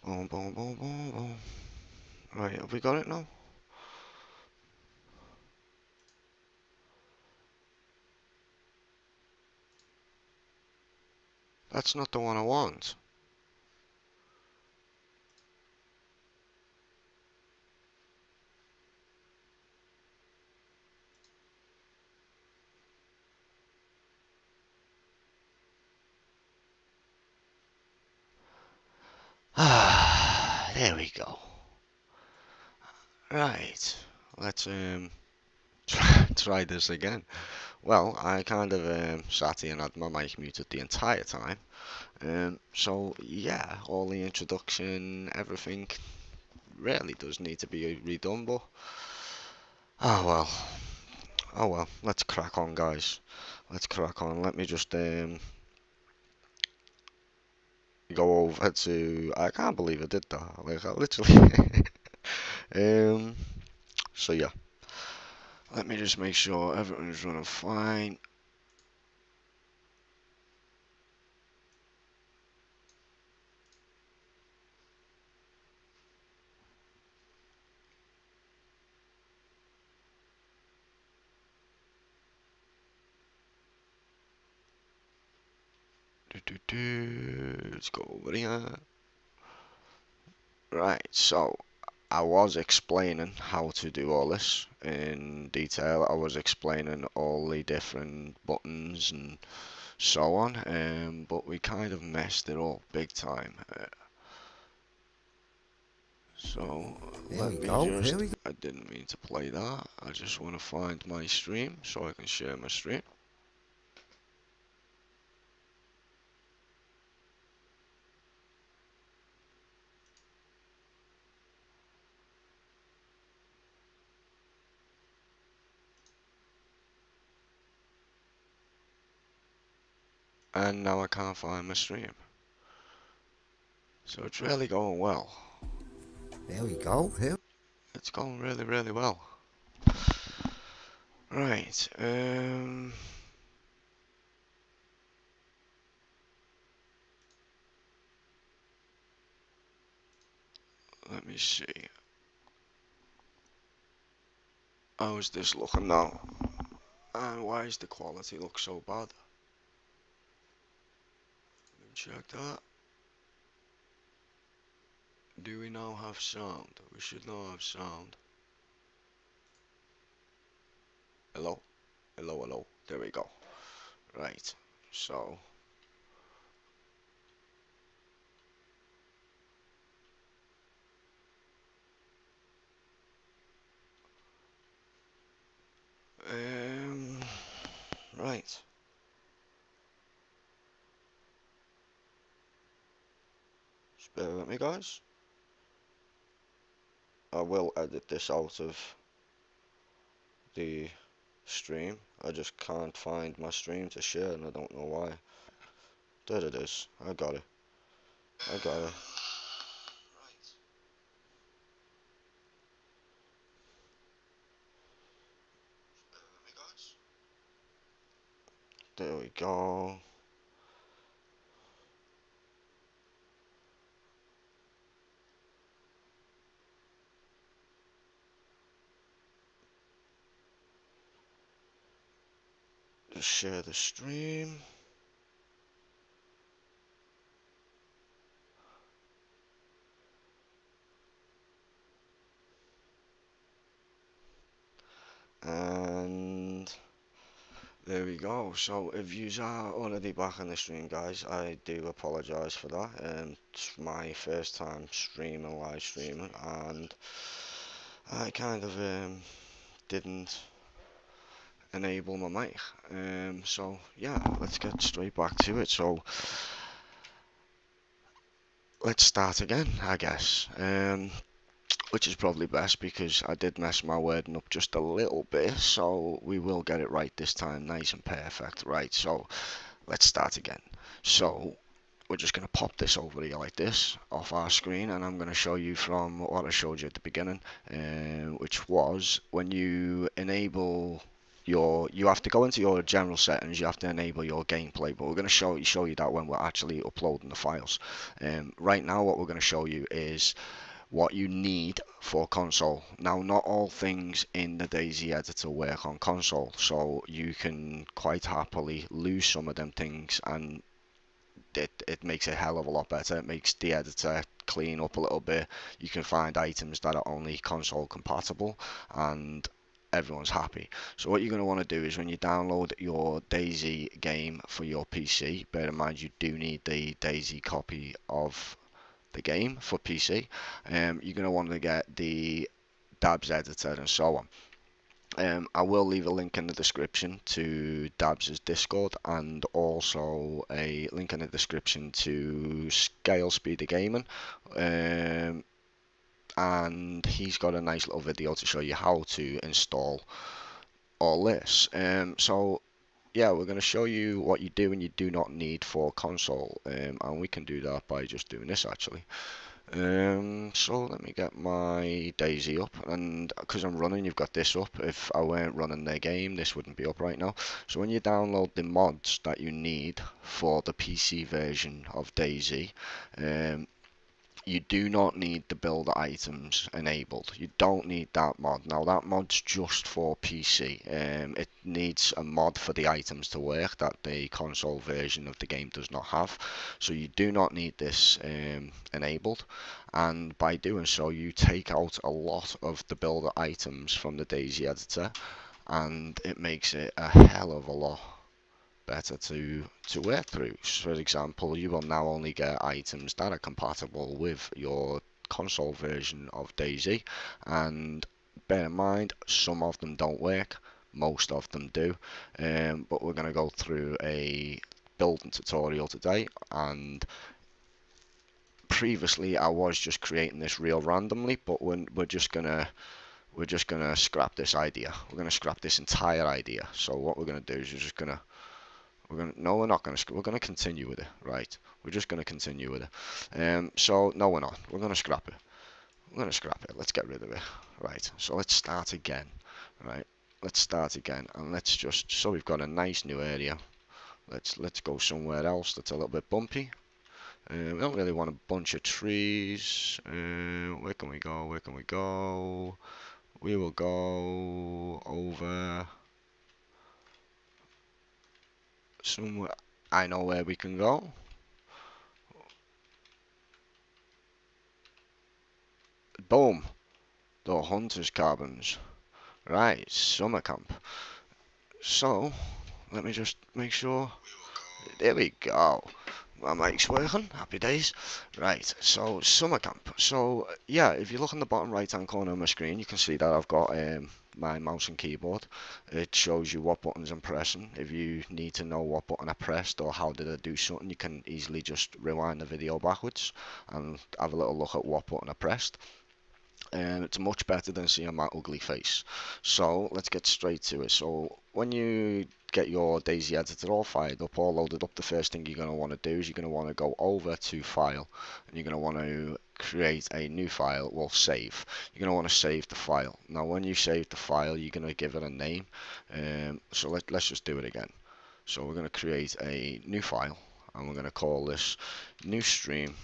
Boom, boom, boom, boom, boom. Right, have we got it now? That's not the one I want. Ah, there we go. Right, let's try this again. Well, I kind of sat here and had my mic muted the entire time. So yeah, all the introduction, everything really does need to be redone, but oh well, oh well. Let's crack on, guys. Let's crack on. Let me just go over to. I can't believe I did that. Like I literally. um. So yeah, let me just make sure everything's running fine. Let's go over here. Right, so I was explaining how to do all this in detail. I was explaining all the different buttons and so on, but we kind of messed it up big time. So There let we me go. just, I didn't mean to play that. I just want to find my stream so I can share my stream. And now I can't find my stream. So it's really going well. There we go. It's going really, really well. Right, let me see. How is this looking now? And why does the quality look so bad? Let me check that. Do we now have sound? We should now have sound. Hello? Hello, hello. There we go. Right. So. Um. Right. Just bear with me, guys. I will edit this out of the stream. I just can't find my stream to share and I don't know why. There it is. I got it. I got it. There we go. Just share the stream. And there we go. So if you are already back on the stream, guys, I do apologise for that. It's my first time streaming, live streaming, and I kind of didn't enable my mic. So yeah, let's get straight back to it. So let's start again, I guess. Which is probably best because I did mess my wording up just a little bit, so we will get it right this time, nice and perfect. Right, so let's start again. So we're just going to pop this over here like this off our screen, and I'm going to show you from what I showed you at the beginning, which was when you enable you have to go into your general settings. You have to enable your gameplay, but we're going to show you that when we're actually uploading the files. Right now, what we're going to show you is what you need for console. Now, not all things in the Dayz editor work on console, so you can quite happily lose some of them things, and it makes it a hell of a lot better. It makes the editor clean up a little bit. You can find items that are only console compatible, and everyone's happy. So what you're going to want to do is when you download your Dayz game for your PC, bear in mind you do need the Dayz copy of the game for PC. You're going to want to get the Dabz editor and so on. I will leave a link in the description to Dabz's Discord, and also a link in the description to Scale Speed of Gaming. And he's got a nice little video to show you how to install all this. So yeah, we're going to show you what you do and you do not need for console, and we can do that by just doing this actually. So let me get my Dayz up, and because I'm running, you've got this up. If I weren't running the game, this wouldn't be up right now. So when you download the mods that you need for the PC version of Dayz, you do not need the builder items enabled. You don't need that mod. Now that mod's just for PC. It needs a mod for the items to work that the console version of the game does not have. So you do not need this enabled. And by doing so, you take out a lot of the builder items from the Dayz editor, and it makes it a hell of a lot better to work through. For example, you will now only get items that are compatible with your console version of Dayz, and bear in mind some of them don't work, most of them do. But we're going to go through a building tutorial today, and previously I was just creating this real randomly, but we're just gonna scrap this idea. We're gonna scrap this entire idea. So what we're gonna do is no, we're not going to. We're going to continue with it, right? We're just going to continue with it. So no, we're not. We're going to scrap it. We're going to scrap it. Let's get rid of it, right? So let's start again, right? Let's start again, and let's just. So we've got a nice new area. Let's go somewhere else that's a little bit bumpy. We don't really want a bunch of trees. Where can we go? Where can we go? We will go over somewhere. I know where we can go. Boom. The Hunter's Cabins. Right, summer camp. So, let me just make sure. There we go. My mic's working. Happy days. Right, so summer camp. So, yeah, if you look on the bottom right hand corner of my screen, you can see that I've got my mouse and keyboard. It shows you what buttons I'm pressing. If you need to know what button I pressed or how did I do something, you can easily just rewind the video backwards and have a little look at what button I pressed. It's much better than seeing my ugly face. So let's get straight to it. So when you get your Dayz editor all fired up, all loaded up, the first thing you're going to want to do is you're going to want to go over to File, and you're going to want to create a new file. Well, save. You're going to want to save the file. Now when you save the file, you're going to give it a name. So let's just do it again. So we're going to create a new file, and we're going to call this new stream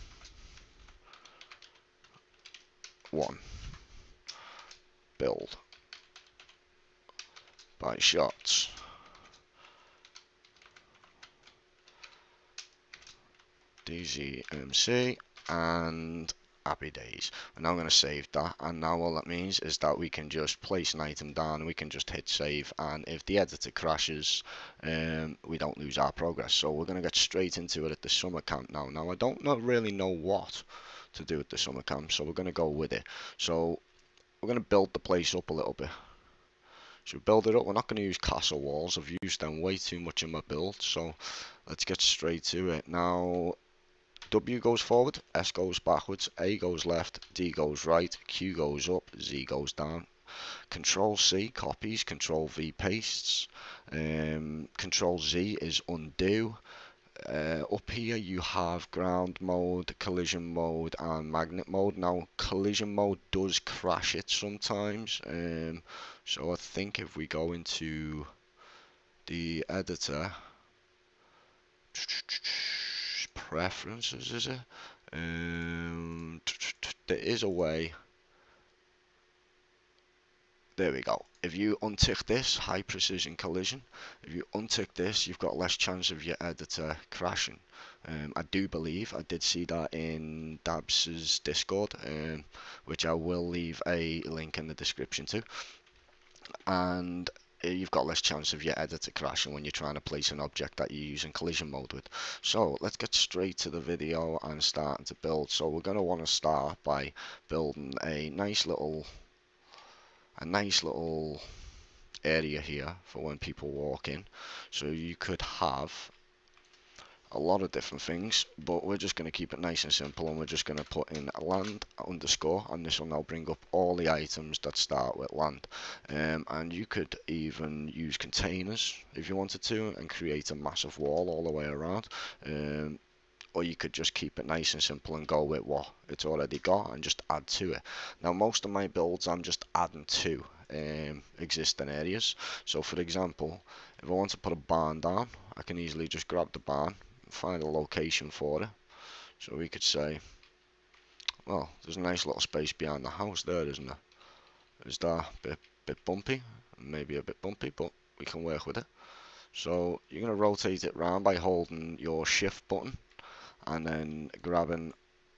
1 build by Shots. DZMC and happy days. And now I'm going to save that, and now all that means is that we can just place an item down and we can just hit save, and if the editor crashes, we don't lose our progress. So we're going to get straight into it at the summer camp now. I don't really know what to do at the summer camp, so we're going to go with it. So we're going to build the place up a little bit. So build it up. We're not going to use castle walls. I've used them way too much in my build, so let's get straight to it. Now W goes forward, S goes backwards, A goes left, D goes right, Q goes up, Z goes down. Control C copies, Control V pastes, Control Z is undo, Up here you have ground mode, collision mode, and magnet mode. Now, collision mode does crash it sometimes. So I think if we go into the editor, preferences, is it? There is a way. There we go. If you untick this, high precision collision, if you untick this, you've got less chance of your editor crashing. I do believe I did see that in Dabz's Discord, which I will leave a link in the description to. And you've got less chance of your editor crashing when you're trying to place an object that you're using collision mode with. So let's get straight to the video and starting to build. So we're going to want to start by building a nice little area here for when people walk in. So you could have a lot of different things, but we're just going to keep it nice and simple, and we're just going to put in a land underscore, and this will now bring up all the items that start with land. And you could even use containers if you wanted to and create a massive wall all the way around. Or you could just keep it nice and simple and go with what it's already got and just add to it. Now, most of my builds I'm just adding to existing areas. So for example, if I want to put a barn down, I can easily just grab the barn, find a location for it. So we could say, well, there's a nice little space behind the house there, isn't there? Is that a bit bumpy? Maybe a bit bumpy, but we can work with it. So you're going to rotate it round by holding your shift button and then grabbing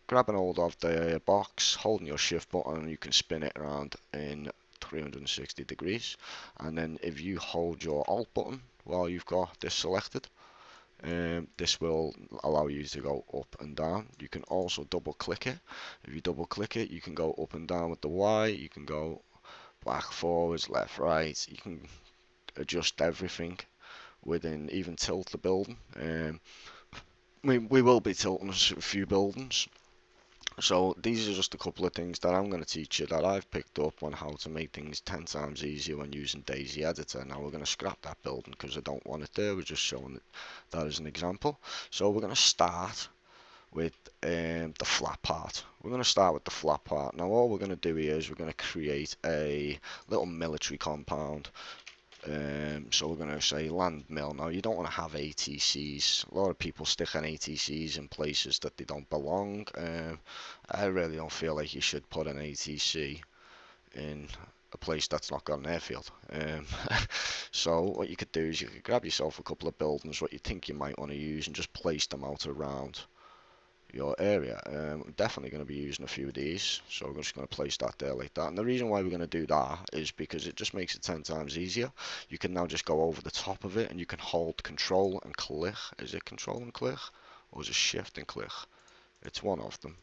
hold of the box, holding your shift button, and you can spin it around in 360 degrees. And then if you hold your alt button while you've got this selected, this will allow you to go up and down. You can also double click it. If you double click it, you can go up and down with the Y. You can go back, forwards, left, right. You can adjust everything within, even tilt the building. We will be tilting a few buildings. So these are just a couple of things that I'm going to teach you that I've picked up on how to make things 10 times easier when using Dayz editor. Now we're going to scrap that building because I don't want it there. We're just showing that as an example. So we're going to start with the flat part. We're going to start with the flat part. Now all we're going to do here is we're going to create a little military compound. So we're going to say land mill. Now you don't want to have ATCs. A lot of people stick an ATCs in places that they don't belong. I really don't feel like you should put an ATC in a place that's not got an airfield. So what you could do is you could grab yourself a couple of buildings what you think you might want to use and just place them out around your area. I'm definitely going to be using a few of these, so we're just going to place that there like that. And the reason why we're going to do that is because it just makes it 10 times easier. You can now just go over the top of it and you can hold control and click. Is it control and click or is it shift and click? It's one of them.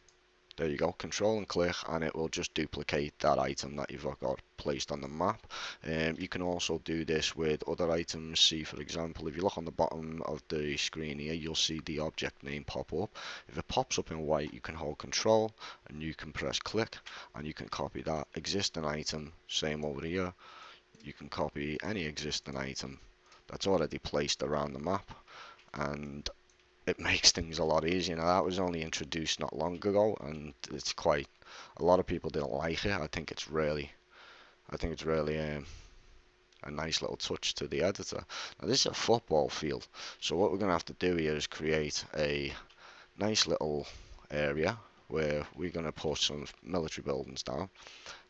There you go, control and click, and it will just duplicate that item that you've got placed on the map. You can also do this with other items. See, for example, if you look on the bottom of the screen here, you'll see the object name pop up. If it pops up in white, you can hold control and you can press click, and you can copy that existing item. Same over here. You can copy any existing item that's already placed around the map, and it makes things a lot easier. Now that was only introduced not long ago, and it's quite, a lot of people didn't like it. I think it's really a nice little touch to the editor. Now this is a football field, so what we're going to have to do here is create a nice little area where we're going to put some military buildings down.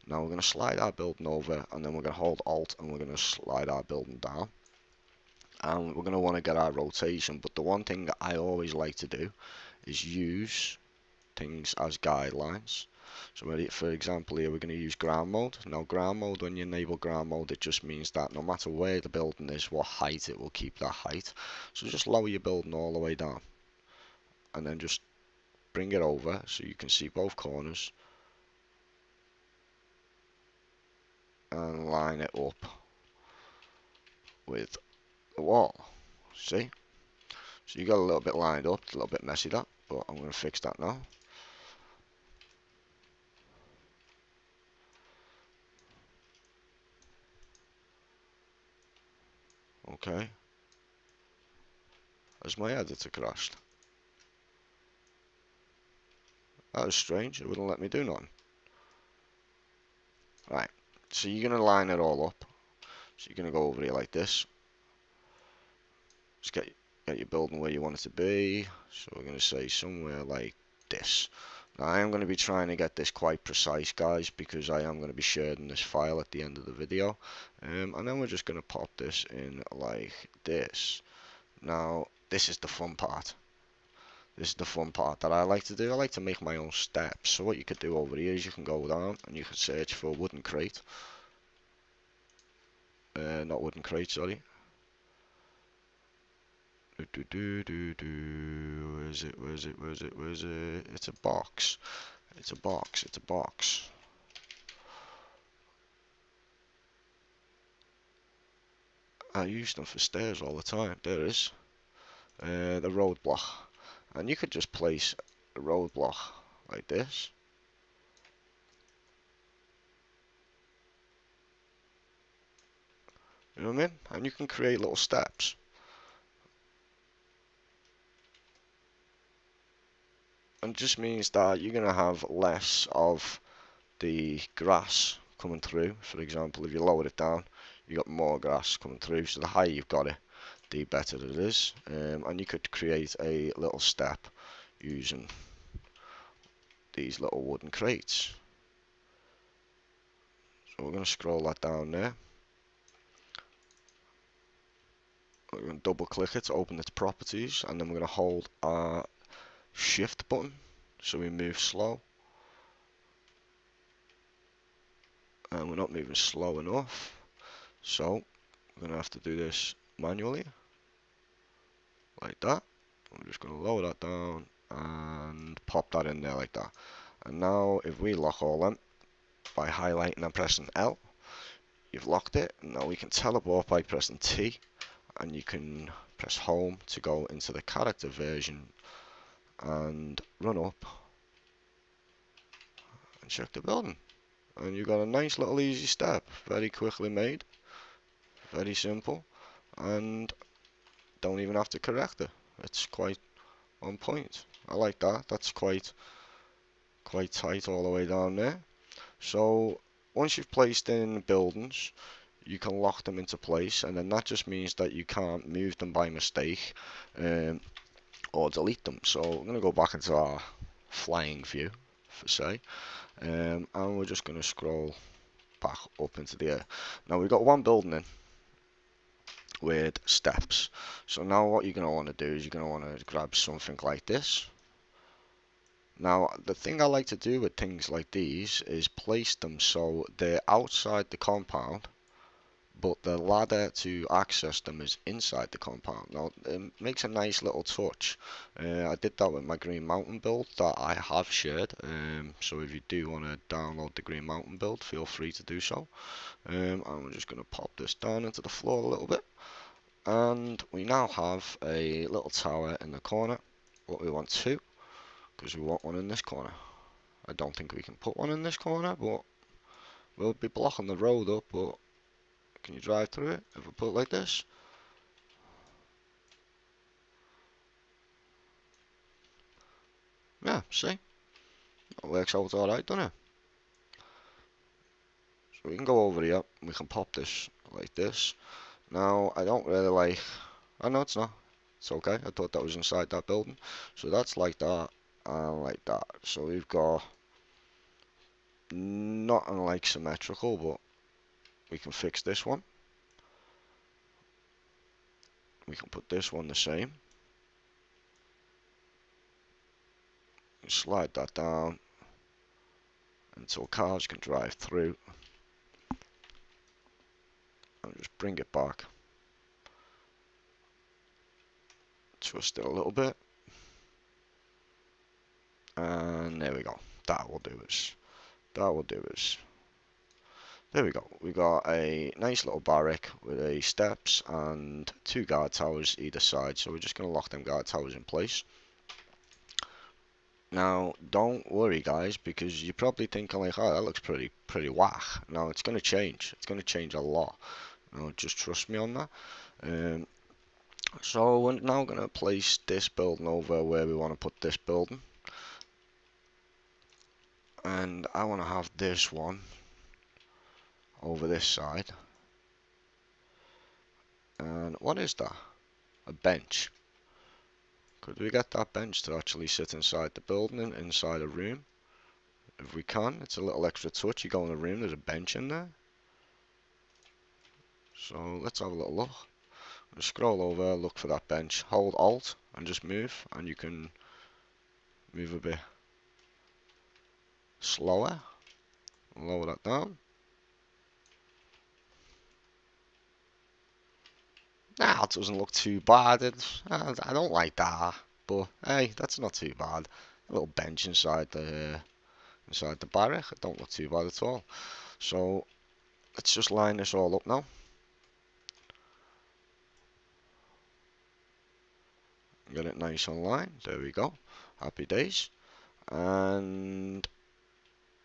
Now we're going to slide our building over, and then we're going to hold alt and we're going to slide our building down. And we're going to want to get our rotation, but the one thing that I always like to do is use things as guidelines. So for example here we're going to use ground mode. Now ground mode, when you enable ground mode, it just means that no matter where the building is, what height, it will keep that height. So just lower your building all the way down and then just bring it over so you can see both corners and line it up with the wall. See? So you got a little bit lined up, a little bit messy that, but I'm going to fix that now. Okay. Has my editor crashed? That was strange. It wouldn't let me do nothing. Right. So you're going to line it all up. So you're going to go over here like this. Just get your building where you want it to be. So we're going to say somewhere like this. Now I am going to be trying to get this quite precise, guys, because I am going to be sharing this file at the end of the video. And then we're just going to pop this in like this. Now this is the fun part. This is the fun part that I like to do. I like to make my own steps. So what you could do over here is you can go down and you can search for wooden crate. Not wooden crate, sorry. Where is it? Where is it? Where is it? Where is it? It's a box. It's a box. It's a box. I use them for stairs all the time. There it is. The roadblock. And you could just place a roadblock like this. You know what I mean? And you can create little steps. And it just means that you're going to have less of the grass coming through. For example, if you lower it down, you got more grass coming through. So the higher you've got it, the better it is. And you could create a little step using these little wooden crates. So we're going to scroll that down there. We're going to double click it to open its properties, and then we're going to hold our shift button so we move slow. And we're not moving slow enough, so we're going to have to do this manually like that. I'm just going to lower that down and pop that in there like that. And now if we lock all them by highlighting and pressing L, you've locked it. Now we can teleport by pressing T, and you can press home to go into the character version and run up and check the building. And you've got a nice little easy step, very quickly made, very simple, and don't even have to correct it. It's quite on point. I like that. That's quite tight all the way down there. So once you've placed in buildings, you can lock them into place, and then that just means that you can't move them by mistake or delete them. So I'm going to go back into our flying view, for say, and we're just going to scroll back up into the air. Now we've got one building in with steps. So now what you're going to want to do is you're going to want to grab something like this. Now the thing I like to do with things like these is place them so they're outside the compound, but the ladder to access them is inside the compound. Now it makes a nice little touch. I did that with my Green Mountain build that I have shared, so if you do want to download the Green Mountain build, feel free to do so. And we're just going to pop this down into the floor a little bit, and we now have a little tower in the corner. What we want two, because we want one in this corner. I don't think we can put one in this corner, but we'll be blocking the road up. But can you drive through it if we put it like this? Yeah, see? That works out alright, doesn't it? So we can go over here, we can pop this like this. Now, I don't really like... Oh no, it's not. It's okay, I thought that was inside that building. So that's like that, and like that. So we've got... not unlike symmetrical, but we can fix this one. We can put this one the same. Slide that down until cars can drive through. And just bring it back. Twist it a little bit. And there we go. That will do us. That will do us. There we go. We got a nice little barrack with a steps and two guard towers either side. So we're just going to lock them guard towers in place. Now, don't worry, guys, because you're probably thinking like, oh, that looks pretty whack. Now, it's going to change. It's going to change a lot. Now, just trust me on that. So we're now going to place this building over where we want to put this building. And I want to have this one over this side. And what is that? A bench. Could we get that bench to actually sit inside the building, inside a room? If we can, it's a little extra touch. You go in the room, there's a bench in there. So let's have a little look. Just scroll over, look for that bench, hold Alt and just move, and you can move a bit slower. Lower that down. Nah, it doesn't look too bad. I don't like that, but hey, that's not too bad. A little bench inside the barrack. It don't look too bad at all. So let's just line this all up now. Get it nice and line. There we go. Happy days. And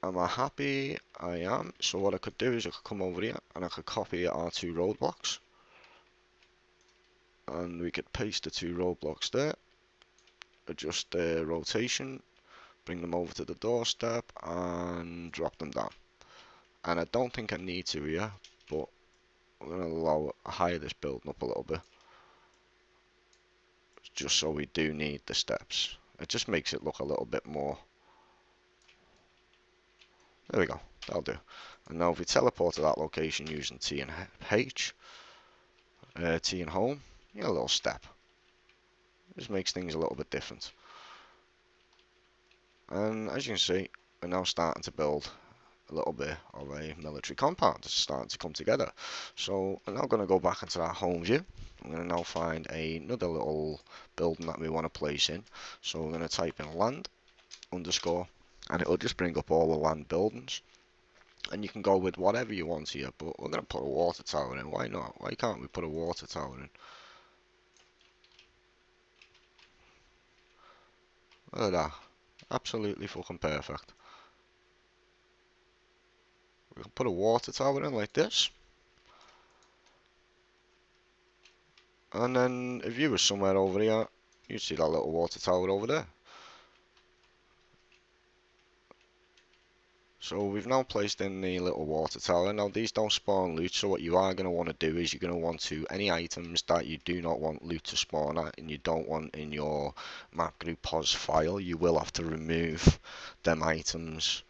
am I happy? I am. So what I could do is I could come over here and I could copy our two roadblocks. And we could paste the two roadblocks there. Adjust the rotation. Bring them over to the doorstep and drop them down. And I don't think I need to here, but I'm going to higher this building up a little bit. Just so we do need the steps. It just makes it look a little bit more. There we go, that'll do. And now if we teleport to that location using T and H, T and home, you know, a little step. Just makes things a little bit different. And as you can see, we're now starting to build a little bit of a military compound. It's starting to come together. So I'm now going to go back into our home view. I'm going to now find another little building that we want to place in. So we're going to type in land underscore, and it will just bring up all the land buildings. And you can go with whatever you want here, but we're going to put a water tower in. Why not? Why can't we put a water tower in? Look at that. Absolutely fucking perfect. We can put a water tower in like this. And then if you were somewhere over here, you'd see that little water tower over there. So we've now placed in the little water tower. Now these don't spawn loot, so what you are going to want to do is you're going to want to, any items that you do not want loot to spawn at and you don't want in your map group pos file, you will have to remove them items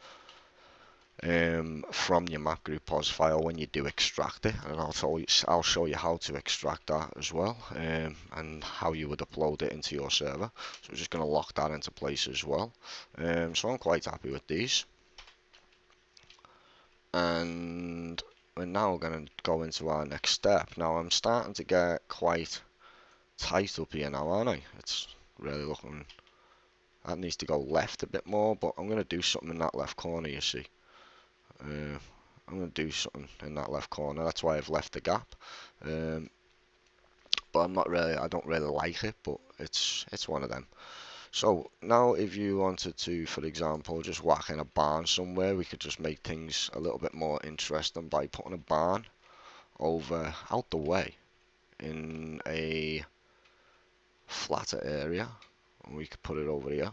from your map group pos file when you do extract it, and I'll show you how to extract that as well, and how you would upload it into your server. So we're just going to lock that into place as well. So I'm quite happy with these. And we're now going to go into our next step. Now I'm starting to get quite tight up here now, aren't I? It's really looking, that needs to go left a bit more, but I'm going to do something in that left corner, you see. I'm going to do something in that left corner, that's why I've left the gap. But I don't really like it, but it's one of them. So now if you wanted to, for example, just whack in a barn somewhere, we could just make things a little bit more interesting by putting a barn over out the way in a flatter area. And we could put it over here.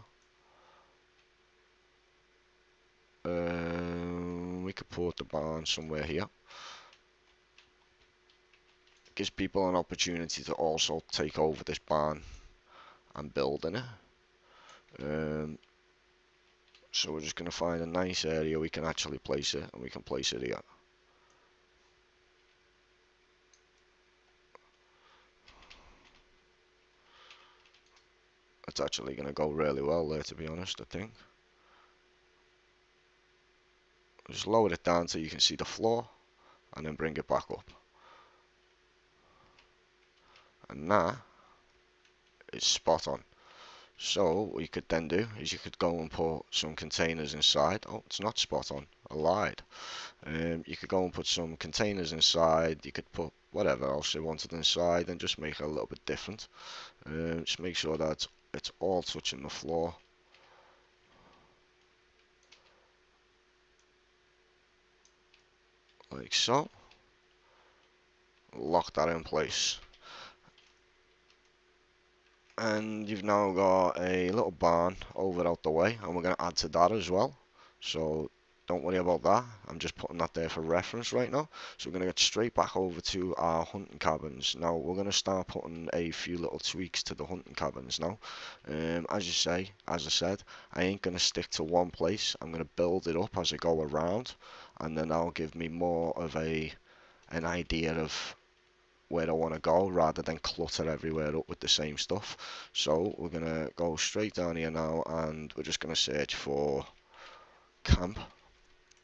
We could put the barn somewhere here. It gives people an opportunity to also take over this barn and build in it. So we're just going to find a nice area we can actually place it, and we can place it here. It's actually going to go really well there, to be honest, I think. Just lower it down so you can see the floor, and then bring it back up. And that is spot on. So what you could then do is you could go and put some containers inside. Oh, it's not spot on. I lied. You could go and put some containers inside. You could put whatever else you wanted inside and just make it a little bit different. Just make sure that it's all touching the floor. Like so. Lock that in place. And you've now got a little barn over out the way, and we're going to add to that as well. So don't worry about that. I'm just putting that there for reference right now. So we're going to get straight back over to our hunting cabins. Now we're going to start putting a few little tweaks to the hunting cabins now. As I said, I ain't going to stick to one place. I'm going to build it up as I go around, and then that'll give me more of an idea of where I want to go rather than clutter everywhere up with the same stuff. So we're going to go straight down here now, and we're just going to search for camp.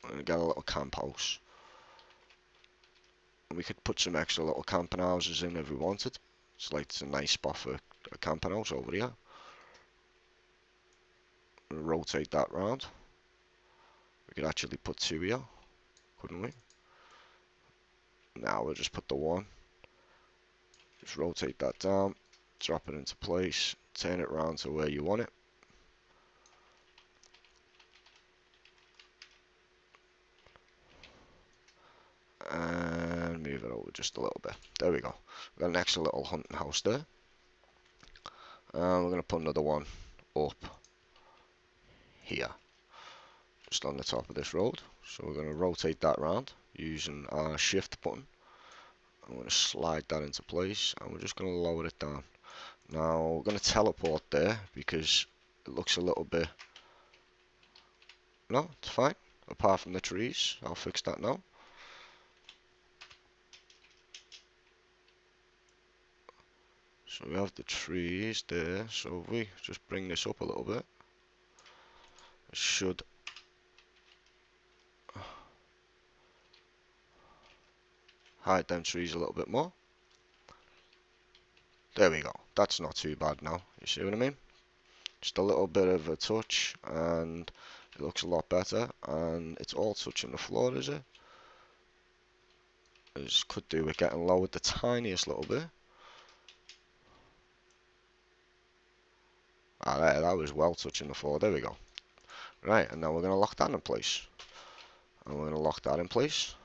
We're going to get a little camp house. And we could put some extra little camping houses in if we wanted. It's a nice spot for a camping house over here. Rotate that round. We could actually put two here, couldn't we? Now we'll just put the one. Just rotate that down, drop it into place, turn it around to where you want it. And move it over just a little bit. There we go. We've got an extra little hunting house there. And we're going to put another one up here, just on the top of this road. So we're going to rotate that around using our shift button. I'm going to slide that into place, and we're just going to lower it down. Now we're going to teleport there because it looks a little bit... No, it's fine. Apart from the trees, I'll fix that now. So we have the trees there, so if we just bring this up a little bit, it should hide them trees a little bit more. There we go. That's not too bad now. You see what I mean? Just a little bit of a touch, and it looks a lot better. And it's all touching the floor, is it? This could do with getting lowered the tiniest little bit. Ah, there, that was well touching the floor. There we go. Right, and now we're going to lock that in place. And we're going to lock that in place.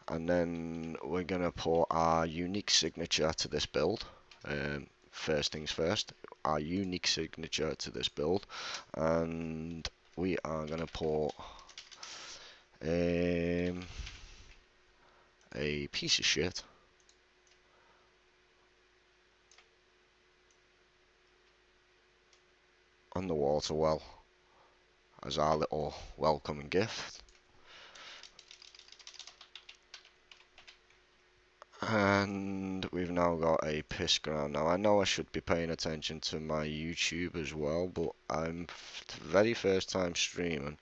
And then we're going to put our unique signature to this build. First things first, our unique signature to this build. And we are going to put a piece of shit on the water well as our little welcoming gift. And we've now got a piss ground. Now I know I should be paying attention to my YouTube as well, but I'm very first time streaming.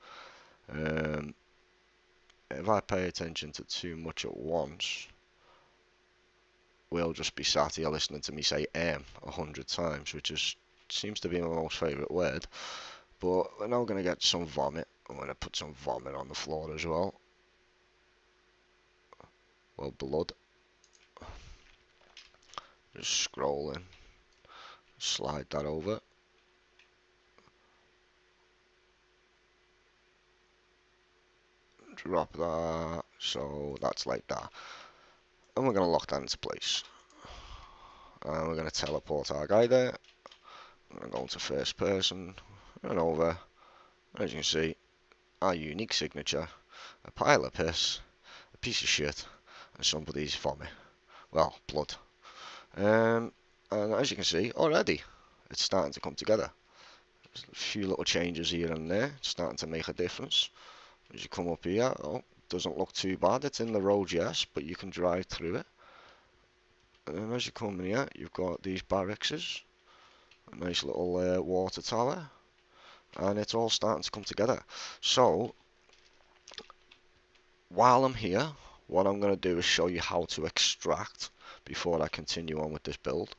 If I pay attention to too much at once, we'll just be sat here listening to me say 100 times, which seems to be my most favourite word. But we're now going to get some vomit. I'm going to put some vomit on the floor as well. Well, blood. Just scrolling. Slide that over. Drop that. So that's like that. And we're going to lock that into place. And we're going to teleport our guy there. I'm going to go into first person. And over. As you can see, our unique signature. A pile of piss. A piece of shit. And somebody's vomit. Well, blood. And as you can see, already it's starting to come together. There's a few little changes here and there, it's starting to make a difference. As you come up here, oh, doesn't look too bad. It's in the road, yes, but you can drive through it. And then as you come in here, you've got these barracks, a nice little water tower, and it's all starting to come together. So, while I'm here, what I'm going to do is show you how to extract before I continue on with this build.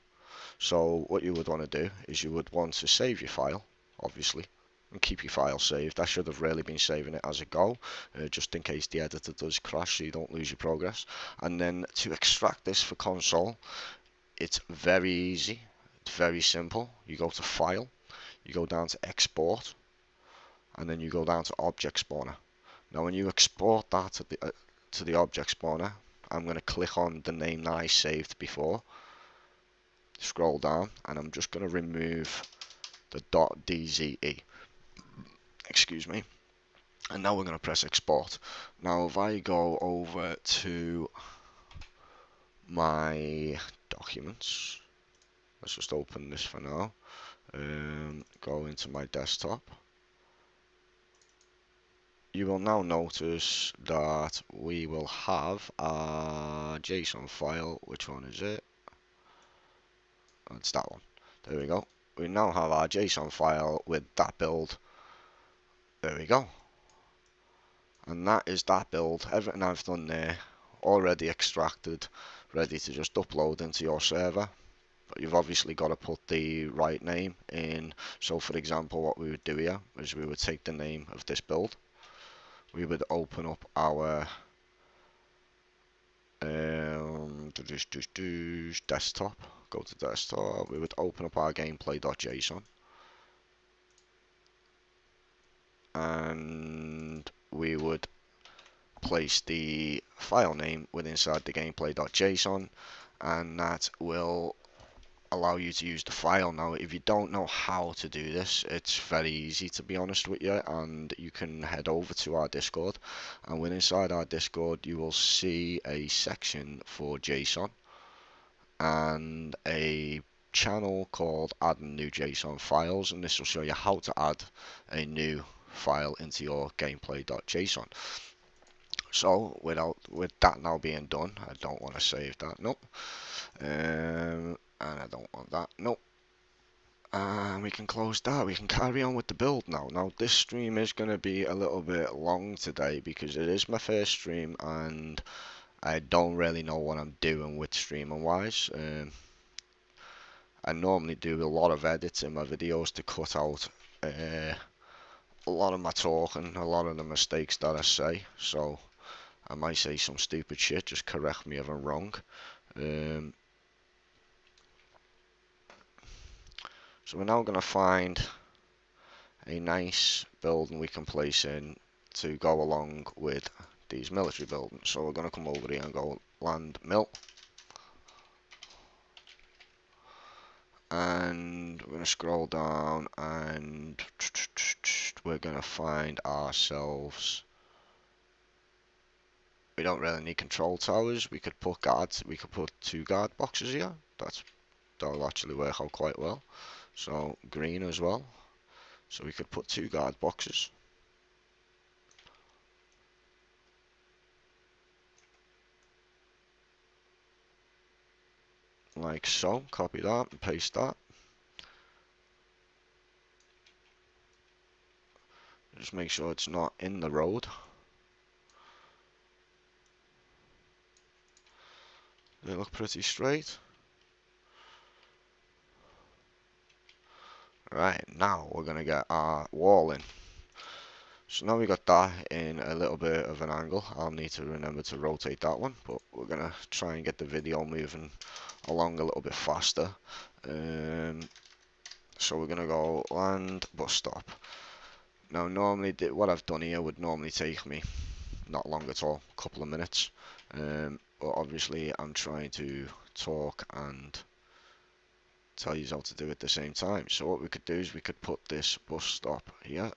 So what you would want to do is you would want to save your file, obviously, and keep your file saved. I should have really been saving it as I go, just in case the editor does crash so you don't lose your progress. And then to extract this for console, it's very easy, it's very simple. You go to File, you go down to Export, and then you go down to Object Spawner. Now when you export that to the Object Spawner, I'm going to click on the name that I saved before. scroll down, and I'm just going to remove the .dze. Excuse me. And now we're going to press export. Now if I go over to my documents, let's just open this for now, go into my desktop, you will now notice that we will have a JSON file. Which one is it? It's that one. There we go. We now have our JSON file with that build. There we go. And that is that build. Everything I've done there, already extracted, ready to just upload into your server. But you've obviously got to put the right name in. So for example, what we would do here is we would take the name of this build. We would open up our desktop, go to desktop, we would open up our gameplay.json, and we would place the file name within inside the gameplay.json, and that will allow you to use the file. Now if you don't know how to do this, it's very easy, to be honest with you, and you can head over to our Discord, and within inside our Discord you will see a section for JSON and a channel called adding new JSON files, and this will show you how to add a new file into your gameplay.json. So with that now being done, I don't want to save that, nope, and I don't want that, nope. And we can close that. We can carry on with the build now. Now this stream is going to be a little bit long today because it is my first stream and I don't really know what I'm doing with streaming wise. I normally do a lot of edits in my videos to cut out a lot of my talking, a lot of the mistakes that I say. So I might say some stupid shit, just correct me if I'm wrong. So we're now going to find a nice building we can place in to go along with these military buildings. So we're going to come over here and go land mill, and we're going to scroll down and we're going to find ourselves, we don't really need control towers. We could put guards, we could put 2 guard boxes here. That'll actually work out quite well. So green as well, so we could put 2 guard boxes. Like so, copy that and paste that. Just make sure it's not in the road. They look pretty straight. Right, now we're gonna get our wall in. So now we got that in a little bit of an angle. I'll need to remember to rotate that one, but we're gonna try and get the video moving along a little bit faster. So we're gonna go land bus stop. Now normally what I've done here would normally take me not long at all, a couple of minutes. But obviously I'm trying to talk and tell you how to do it at the same time. So what we could do is we could put this bus stop here,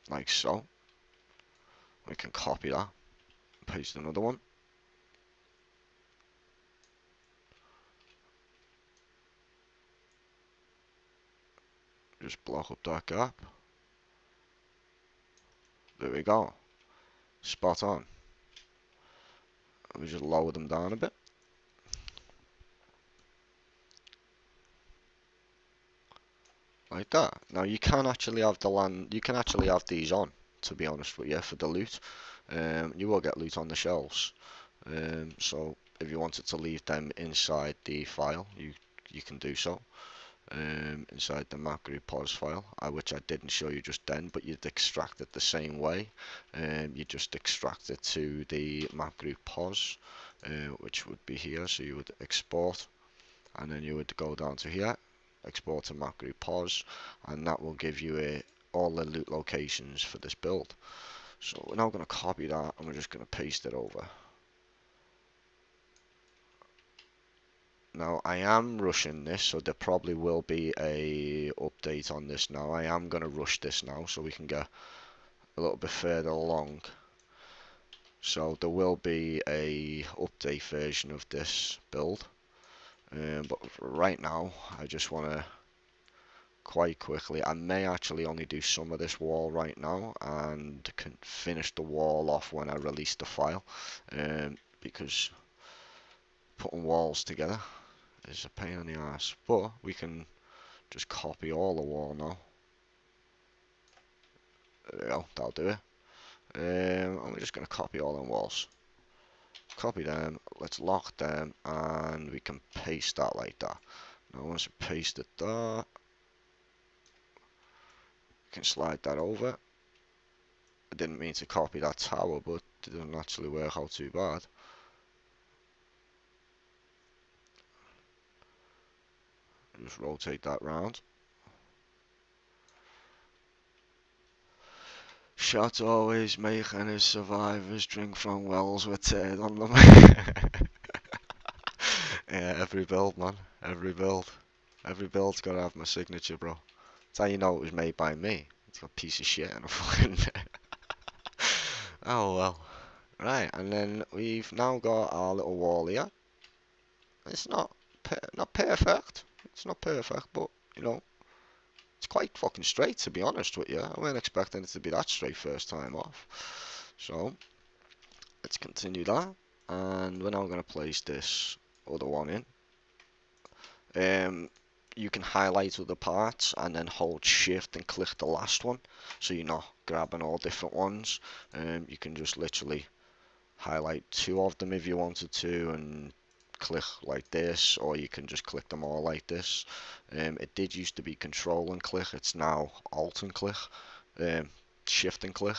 like so. We can copy that, paste another one. Just block up that gap. There we go. Spot on. And we just lower them down a bit. Like that. Now you can actually have the land, you can actually have these on, to be honest with you, for the loot. You will get loot on the shelves. So if you wanted to leave them inside the file, you can do so. Inside the map group pos file, which I didn't show you just then, but you'd extract it the same way. You just extract it to the map group pos, which would be here. So you would export, and then you would go down to here, export to map group pos, and that will give you all the loot locations for this build. So we're now going to copy that and we're just going to paste it over. Now I am rushing this, so there probably will be a update on this now. I am going to rush this now so we can get a little bit further along. So there will be a update version of this build. But right now, I just want to quite quickly, I may actually only do some of this wall right now and can finish the wall off when I release the file. Because putting walls together is a pain in the ass. But we can just copy all the wall now. There we go, that'll do it. And we're just going to copy all them walls. Copy them, let's lock them, and we can paste that like that. Now once we paste it there, we can slide that over. I didn't mean to copy that tower, but it didn't actually work out too bad. Just rotate that round. Shot always making his survivors drink from wells with turd on them. Yeah, every build, man. Every build. Every build's gotta have my signature, bro. That's how you know it was made by me. It's got a piece of shit and a fucking... Oh well. Right, and then we've now got our little wall here. It's not perfect. It's not perfect, but, you know, it's quite fucking straight, to be honest with you. I weren't expecting it to be that straight first time off. So, let's continue that. And we're now going to place this other one in. You can highlight other parts and then hold shift and click the last one. So you're not grabbing all different ones. You can just literally highlight two of them if you wanted to and click like this, or you can just click them all like this. It did used to be control and click, it's now alt and click, shift and click.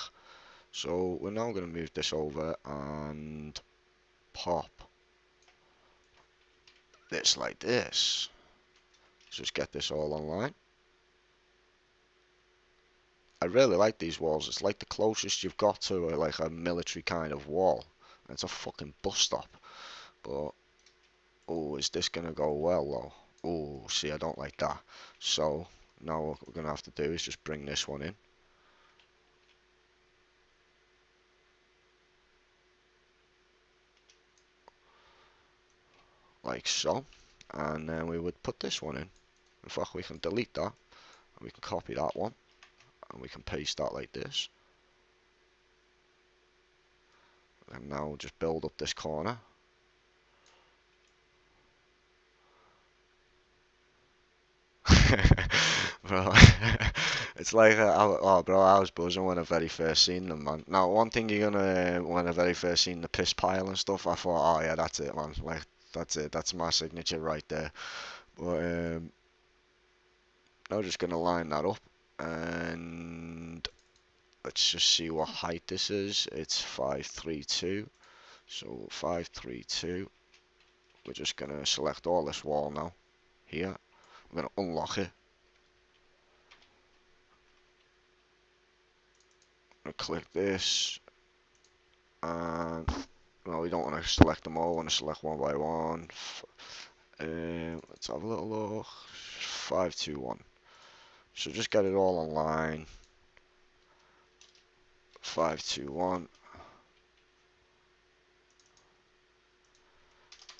So we're now going to move this over and pop this like this. Just get this all online. I really like these walls. It's like the closest you've got to like a military kind of wall. It's a fucking bus stop. But oh, is this gonna go well though? Oh, see, I don't like that. So now what we're gonna have to do is just bring this one in. Like so. And then we would put this one in. In fact, we can delete that. And we can copy that one. And we can paste that like this. And now we'll just build up this corner. Bro, it's like, oh bro, I was buzzing when I very first seen them, man. Now, one thing you're gonna, when I very first seen the piss pile and stuff, I thought, oh yeah, that's it, man. Like, that's it, that's my signature right there. But, I'm just gonna line that up, and let's just see what height this is. It's 532, so 532. We're just gonna select all this wall now, here. We're gonna unlock it. I'm gonna click this, and well, we don't want to select them all. We want to select one by one. Let's have a little look. 521. So just get it all online. 521.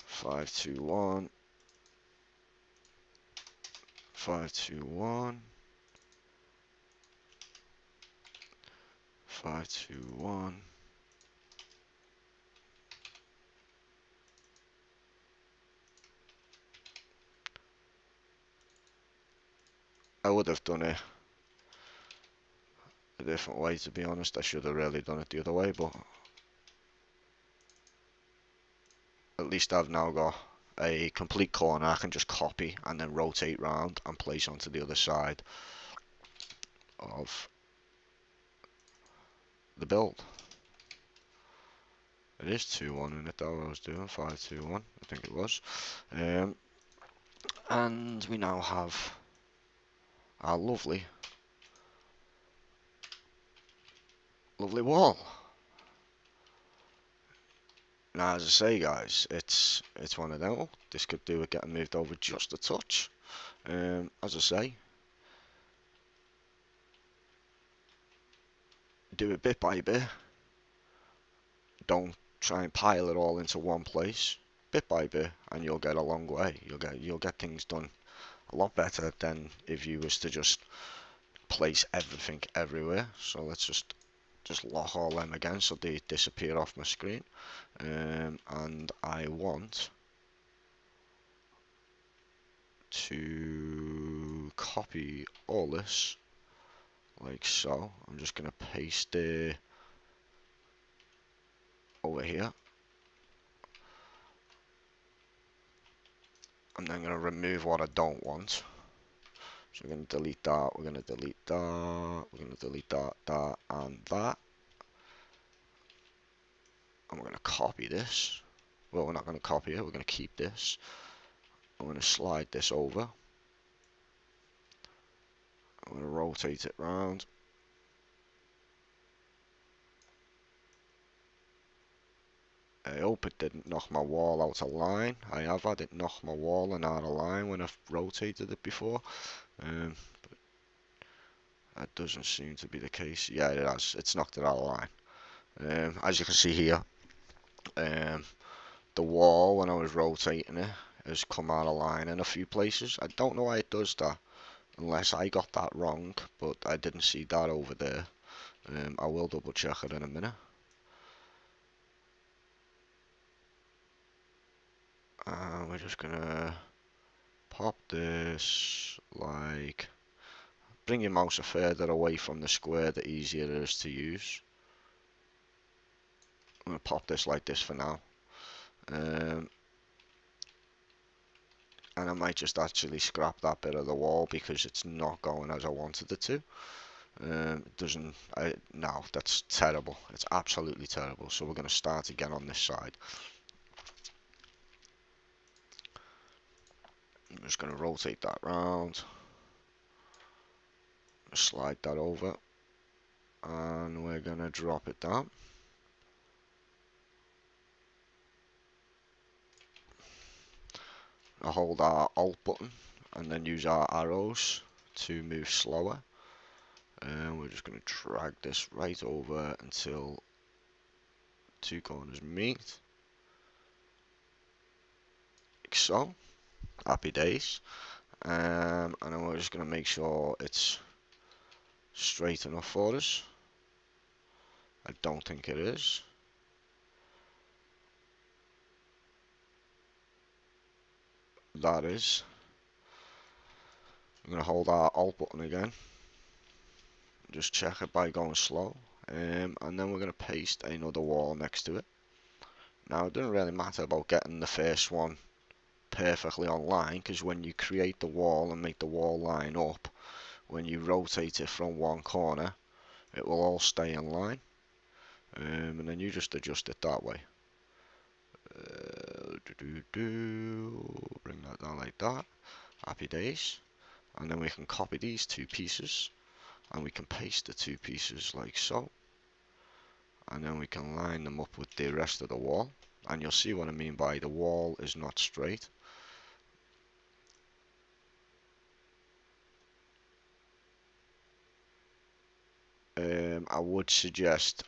521. 521. 521. I would have done it a different way, to be honest. I should have really done it the other way, but at least I've now got a complete corner I can just copy and then rotate round and place onto the other side of the build. It is 2-1 in it though, I was doing 5-2-1, I think it was. And we now have our lovely wall. Now, as I say, guys, it's one of them. This could do with getting moved over just a touch. As I say, do it bit by bit. Don't try and pile it all into one place. Bit by bit, and you'll get a long way. You'll get things done a lot better than if you was to just place everything everywhere. So let's just lock all them again so they disappear off my screen. And I want to copy all this like so. I'm just going to paste it over here. I'm then going to remove what I don't want. So we're going to delete that, we're going to delete that, we're going to delete that, that, and that. And we're going to copy this. Well, we're not going to copy it, we're going to keep this. I'm going to slide this over. I'm going to rotate it round. I hope it didn't knock my wall out of line. I have had it knock my wall and out of line when I've rotated it before. But that doesn't seem to be the case. Yeah, it has. It's knocked it out of line. As you can see here, the wall, when I was rotating it, has come out of line in a few places. I don't know why it does that, unless I got that wrong, but I didn't see that over there. I will double check it in a minute. We're just gonna pop this like, bring your mouse further away from the square, the easier it is to use. I'm gonna pop this like this for now. And I might just actually scrap that bit of the wall because it's not going as I wanted it to. It doesn't, no, that's terrible. It's absolutely terrible. So we're going to start again on this side. I'm just going to rotate that round. Slide that over. And we're going to drop it down. I'll hold our Alt button and then use our arrows to move slower. And we're just going to drag this right over until two corners meet. Like so. Happy days. And then we're just going to make sure it's straight enough for us. I don't think it is. That is. I'm going to hold our Alt button again. Just check it by going slow. And then we're going to paste another wall next to it. Now it doesn't really matter about getting the first one perfectly on line, because when you create the wall and make the wall line up, when you rotate it from one corner, it will all stay in line. And then you just adjust it that way. Bring that down like that. Happy days. And then we can copy these two pieces and we can paste the two pieces like so. And then we can line them up with the rest of the wall. And you'll see what I mean by the wall is not straight. I would suggest,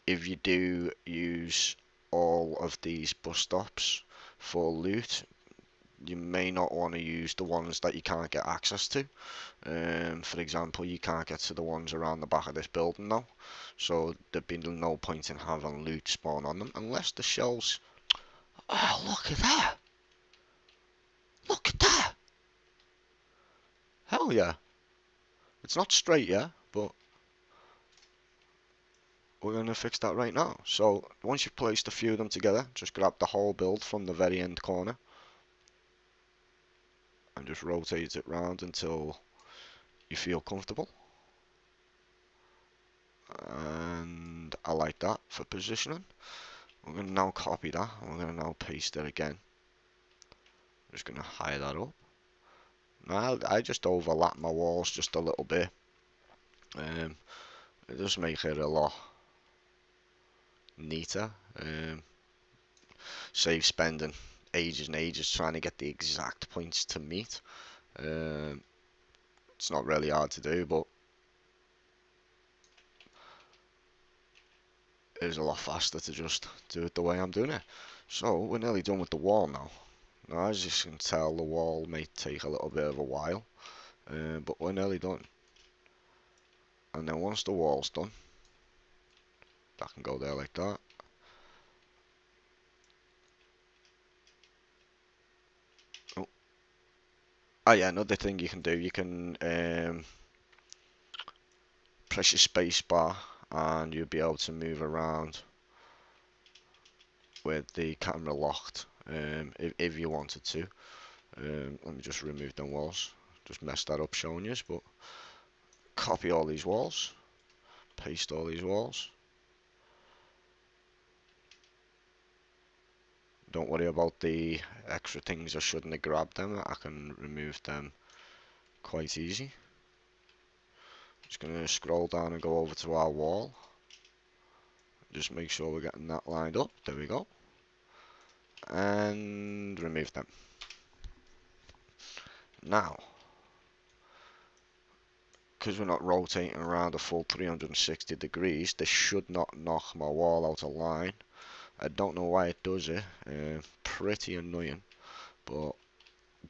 if you do use all of these bus stops for loot, you may not want to use the ones that you can't get access to. For example, you can't get to the ones around the back of this building now, so there'd be no point in having loot spawn on them unless the shells. Oh, look at that! Look at that! Hell yeah! It's not straight yet, but we're going to fix that right now. So once you've placed a few of them together, just grab the whole build from the very end corner and just rotate it round until you feel comfortable. And I like that for positioning. We're going to now copy that and we're going to now paste it again. I'm just going to hide that up. Now I just overlap my walls just a little bit. It does make it a lot neater. save spending ages and ages trying to get the exact points to meet. It's not really hard to do, but it is a lot faster to just do it the way I'm doing it. So we're nearly done with the wall now. Now, as you can tell, the wall may take a little bit of a while, but we're nearly done. And then once the wall's done, that can go there like that. Oh, oh yeah, another thing you can do, you can press your space bar and you'll be able to move around with the camera locked if you wanted to. Let me just remove them walls. Just messed that up showing you, but copy all these walls, paste all these walls. Don't worry about the extra things I shouldn't have grabbed them. I can remove them quite easy. Just gonna scroll down and go over to our wall. Just make sure we're getting that lined up. There we go. And remove them. Now, because we're not rotating around a full 360 degrees, this should not knock my wall out of line. I don't know why it does it. Pretty annoying, but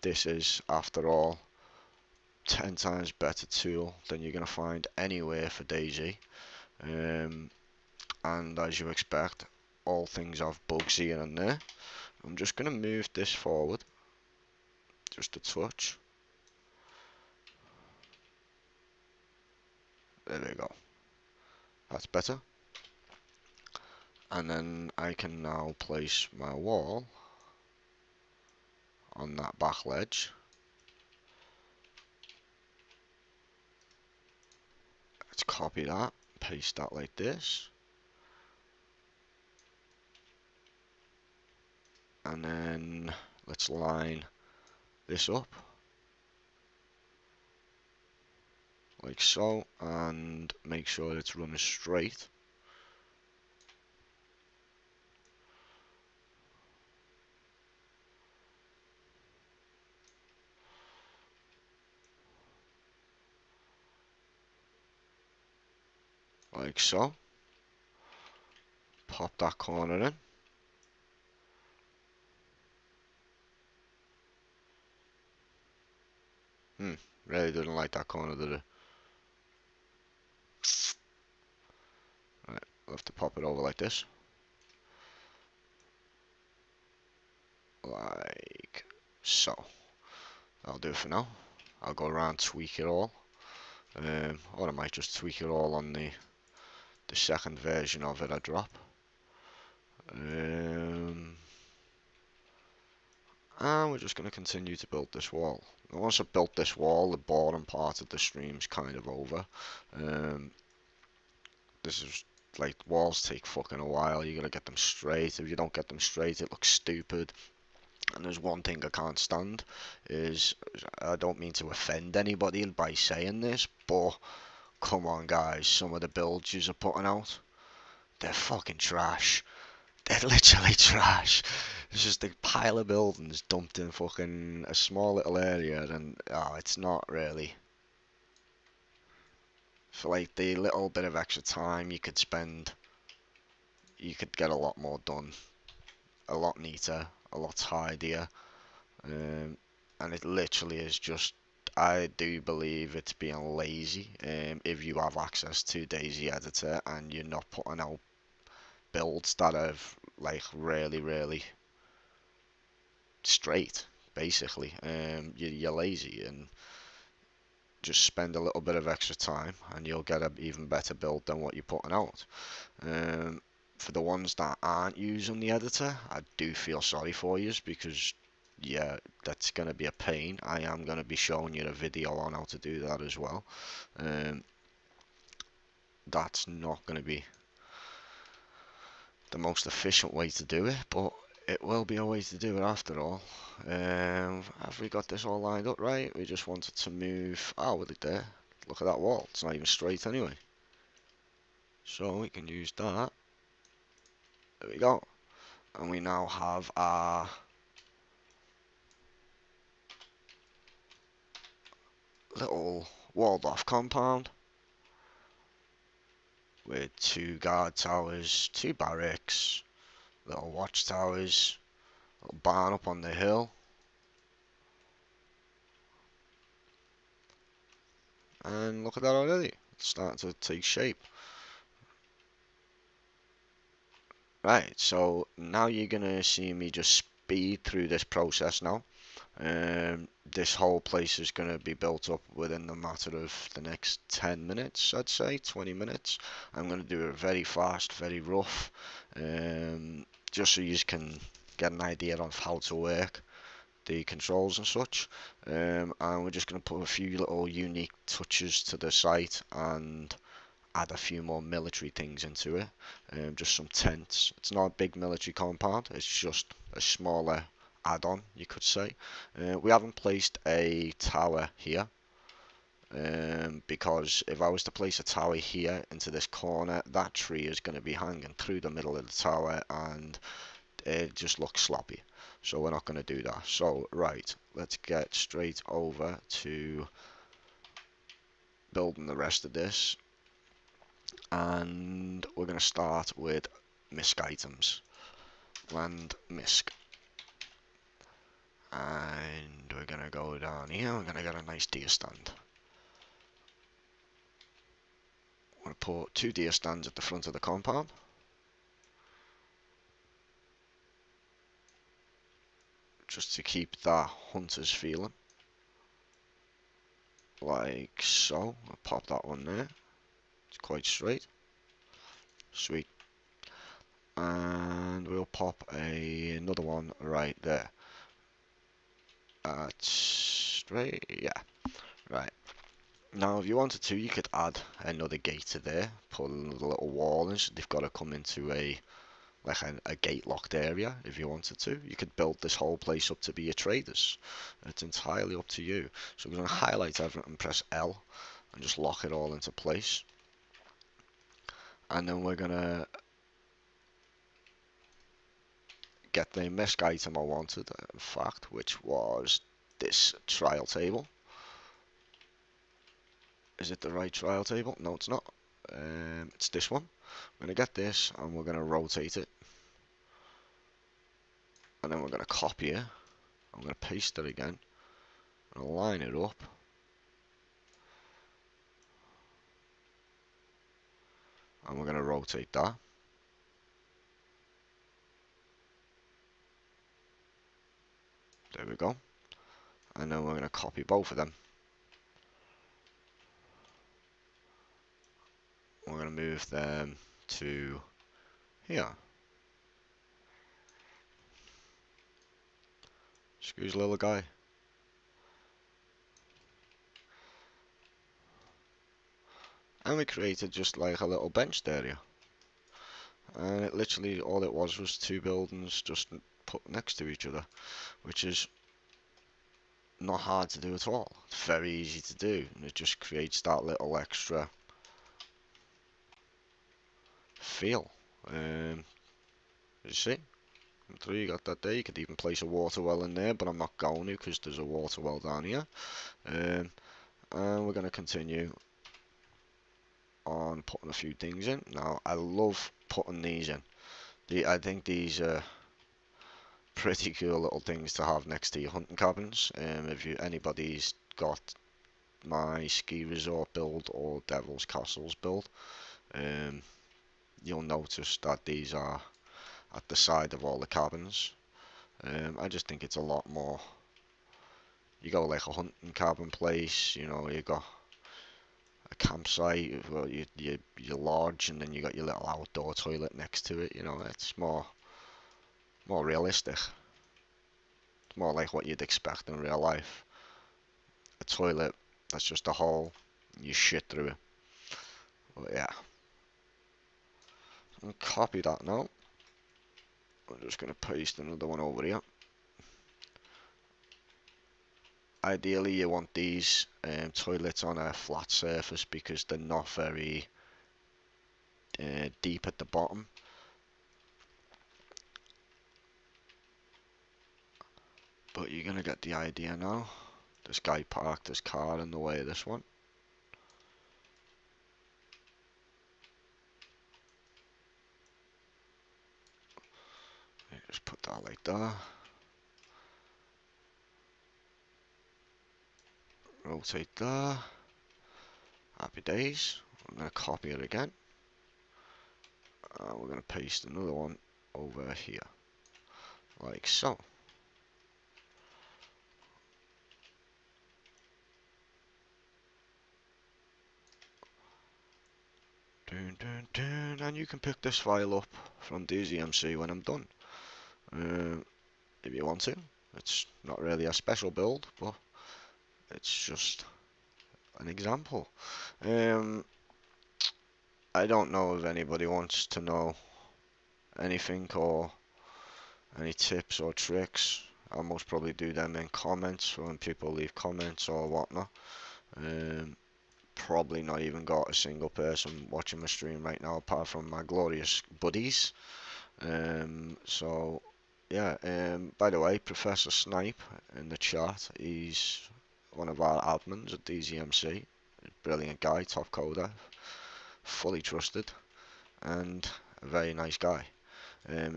this is, after all, 10 times better tool than you're going to find anywhere for Dayz. And as you expect, all things have bugs here and there. I'm just going to move this forward just a touch. There we go. That's better. And then I can now place my wall on that back ledge. Let's copy that, paste that like this. And then let's line this up like so, and make sure it's running straight. Like so. Pop that corner in. Really didn't like that corner, did it? Right, we'll have to pop it over like this. Like so. That'll do it for now. I'll go around, tweak it all. Or I might just tweak it all on the second version of it I drop. And we're just going to continue to build this wall. Now, once I've built this wall, the boring part of the stream's kind of over. This is like, walls take fucking a while. You gotta get them straight. If you don't get them straight, it looks stupid. And there's one thing I can't stand is, I don't mean to offend anybody by saying this, but come on guys, some of the builds you're putting out, they're fucking trash. They're literally trash. It's just a pile of buildings dumped in fucking a small little area, and it's not really. For like the little bit of extra time you could spend, you could get a lot more done, a lot neater, a lot tidier, and it literally is just, I do believe it's being lazy. If you have access to Dayz Editor and you're not putting out builds that are like really straight, basically, you're lazy, and just spend a little bit of extra time and you'll get an even better build than what you're putting out. For the ones that aren't using the editor, I do feel sorry for you, because yeah, that's going to be a pain. I am going to be showing you a video on how to do that as well. That's not going to be the most efficient way to do it, but it will be a way to do it after all. Have we got this all lined up right? We just wanted to move. Oh, with it there. Look at that wall. It's not even straight anyway. So we can use that. There we go. And we now have our little walled off compound with 2 guard towers, 2 barracks, little watchtowers, little barn up on the hill. And look at that already, it's starting to take shape. Right, so now you're gonna see me just speed through this process now. This whole place is going to be built up within the matter of the next 10 minutes, I'd say, 20 minutes. I'm going to do it very fast, very rough, just so you can get an idea of how to work the controls and such. And we're just going to put a few little unique touches to the site and add a few more military things into it. Just some tents. It's not a big military compound, it's just a smaller add-on, you could say. We haven't placed a tower here, because if I was to place a tower here into this corner, that tree is going to be hanging through the middle of the tower and it just looks sloppy. So we're not going to do that. So right, let's get straight over to building the rest of this. And we're going to start with misc items. Land misc. And we're going to go down here. We're going to get a nice deer stand. I'm going to put 2 deer stands at the front of the compound. Just to keep that hunter's feeling. Like so. I'll pop that one there. It's quite straight. Sweet. And we'll pop another one right there. That's straight. Yeah. Right. Now, if you wanted to, you could add another gate to there, put another little wall in, so they've got to come into a gate locked area. If you wanted to, you could build this whole place up to be a trader's. It's entirely up to you. So we're going to highlight everything and press L and just lock it all into place. And then we're going to get the misc item I wanted, in fact, which was this trial table. Is it the right trial table? No, it's not. It's this one. We're going to get this and we're going to rotate it. And then we're going to copy it. I'm going to paste it again. I'm going to line it up. And we're going to rotate that. There we go. And then we're going to copy both of them. We're going to move them to here. Excuse little guy. And we created just like a little benched area. And it literally, all it was 2 buildings just put next to each other, which is not hard to do at all. It's very easy to do, and it just creates that little extra feel. You see, you got that there. You could even place a water well in there, but I'm not going to because there's a water well down here. And we're going to continue on putting a few things in. Now, I love putting these in. I think these are pretty cool little things to have next to your hunting cabins. If anybody's got my ski resort build or Devil's Castles build, you'll notice that these are at the side of all the cabins. I just think it's a lot more. You go like a hunting cabin place, you know, you got a campsite, well, your lodge, and then you got your little outdoor toilet next to it. You know, it's more realistic. It's more like what you'd expect in real life. A toilet that's just a hole, you shit through it. But yeah, I'll copy that now. I'm just going to paste another one over here. Ideally, you want these toilets on a flat surface because they're not very deep at the bottom. But you're gonna get the idea now. This guy parked his car in the way of this one. You just put that like that. Rotate that. Happy days. I'm gonna copy it again. We're gonna paste another one over here. Like so. Dun, dun, dun. And you can pick this file up from DayZ when I'm done. If you want to. It's not really a special build, but it's just an example. I don't know if anybody wants to know anything or any tips or tricks. I'll most probably do them in comments when people leave comments or whatnot. Probably not even got a single person watching my stream right now apart from my glorious buddies. So yeah, by the way, Professor Snipe in the chat, he's one of our admins at DayZ. Brilliant guy, top coder, fully trusted, and a very nice guy.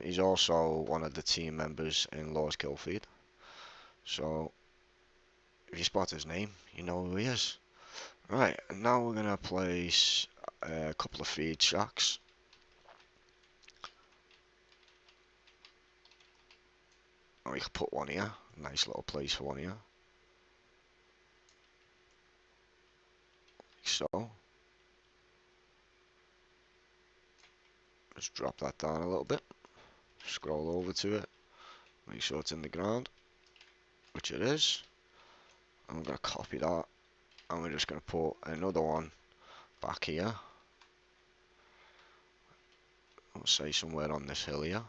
He's also one of the team members in Law's Killfeed. So if you spot his name, you know who he is. Right, and now we're gonna place a couple of feed shacks. And we could put one here. Nice little place for one here. Like so. Just drop that down a little bit. Scroll over to it. Make sure it's in the ground, which it is. And we're gonna copy that, and we're just gonna put another one back here. I'll say somewhere on this hill here.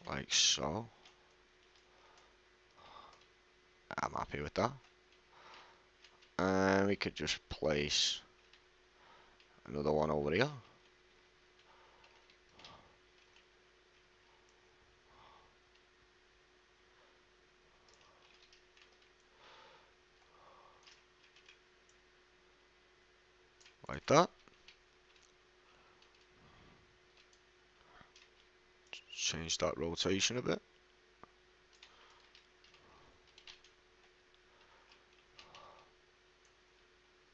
Like so. I'm happy with that. And we could just place another one over here. Like that. Change that rotation a bit.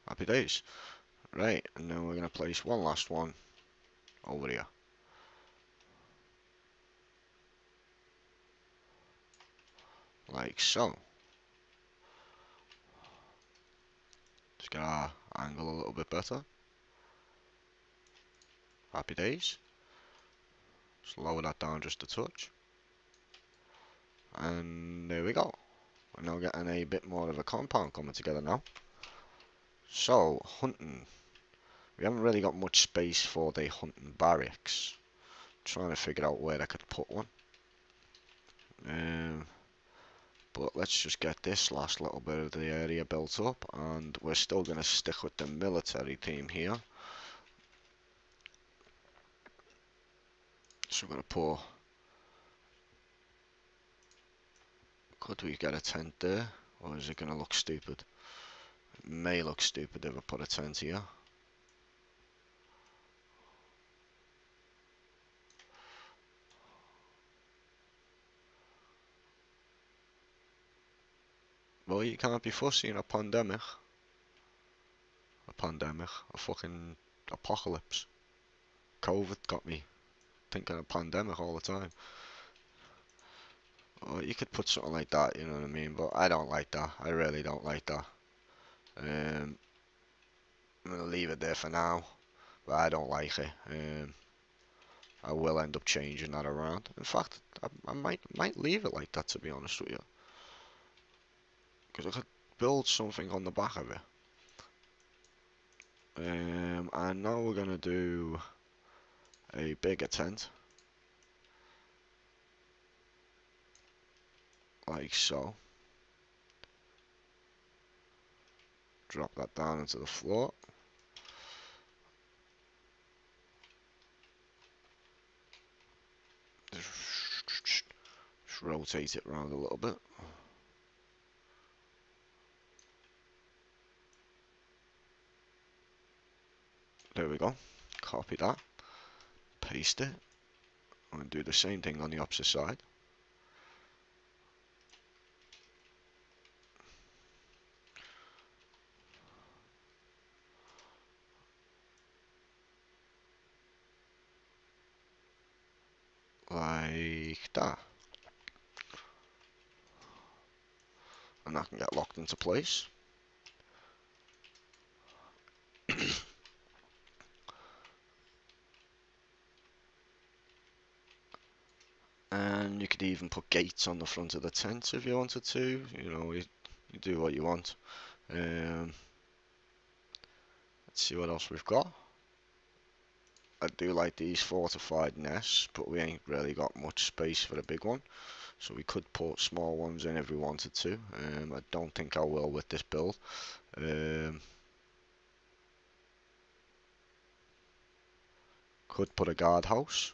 Happy days. Right, and then we're going to place one last one over here. Like so. Just get our angle a little bit better. Happy days. Just lower that down just a touch. And there we go. We're now getting a bit more of a compound coming together now. So, hunting. We haven't really got much space for the hunting barracks. Trying to figure out where I could put one. But let's just get this last little bit of the area built up, and we're still going to stick with the military theme here. So we're going to put, could we get a tent there, or is it going to look stupid? It may look stupid if I put a tent here. Well, you can't be fussy in a pandemic. A fucking apocalypse. COVID got me thinking of pandemic all the time. Or you could put something like that, you know what I mean? But I don't like that. I really don't like that. I'm gonna leave it there for now, but I don't like it. I will end up changing that around. In fact, I might leave it like that, to be honest with you, because I could build something on the back of it. And now we're gonna do a bigger tent, like so. Drop that down into the floor. Just rotate it around a little bit. There we go. Copy that. Paste it. And do the same thing on the opposite side. Like that. And that can get locked into place. And you could even put gates on the front of the tent if you wanted to. You know, you do what you want. Let's see what else we've got. I do like these fortified nests, but we ain't really got much space for a big one. So we could put small ones in if we wanted to. I don't think I will with this build. Could put a guardhouse.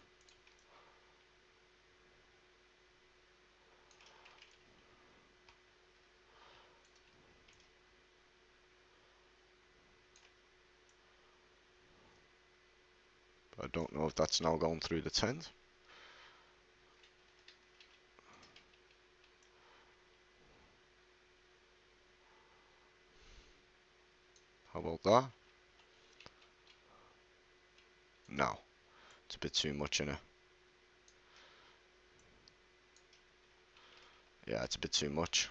I don't know if that's now going through the tent. How about that? No, it's a bit too much in it. Yeah, it's a bit too much.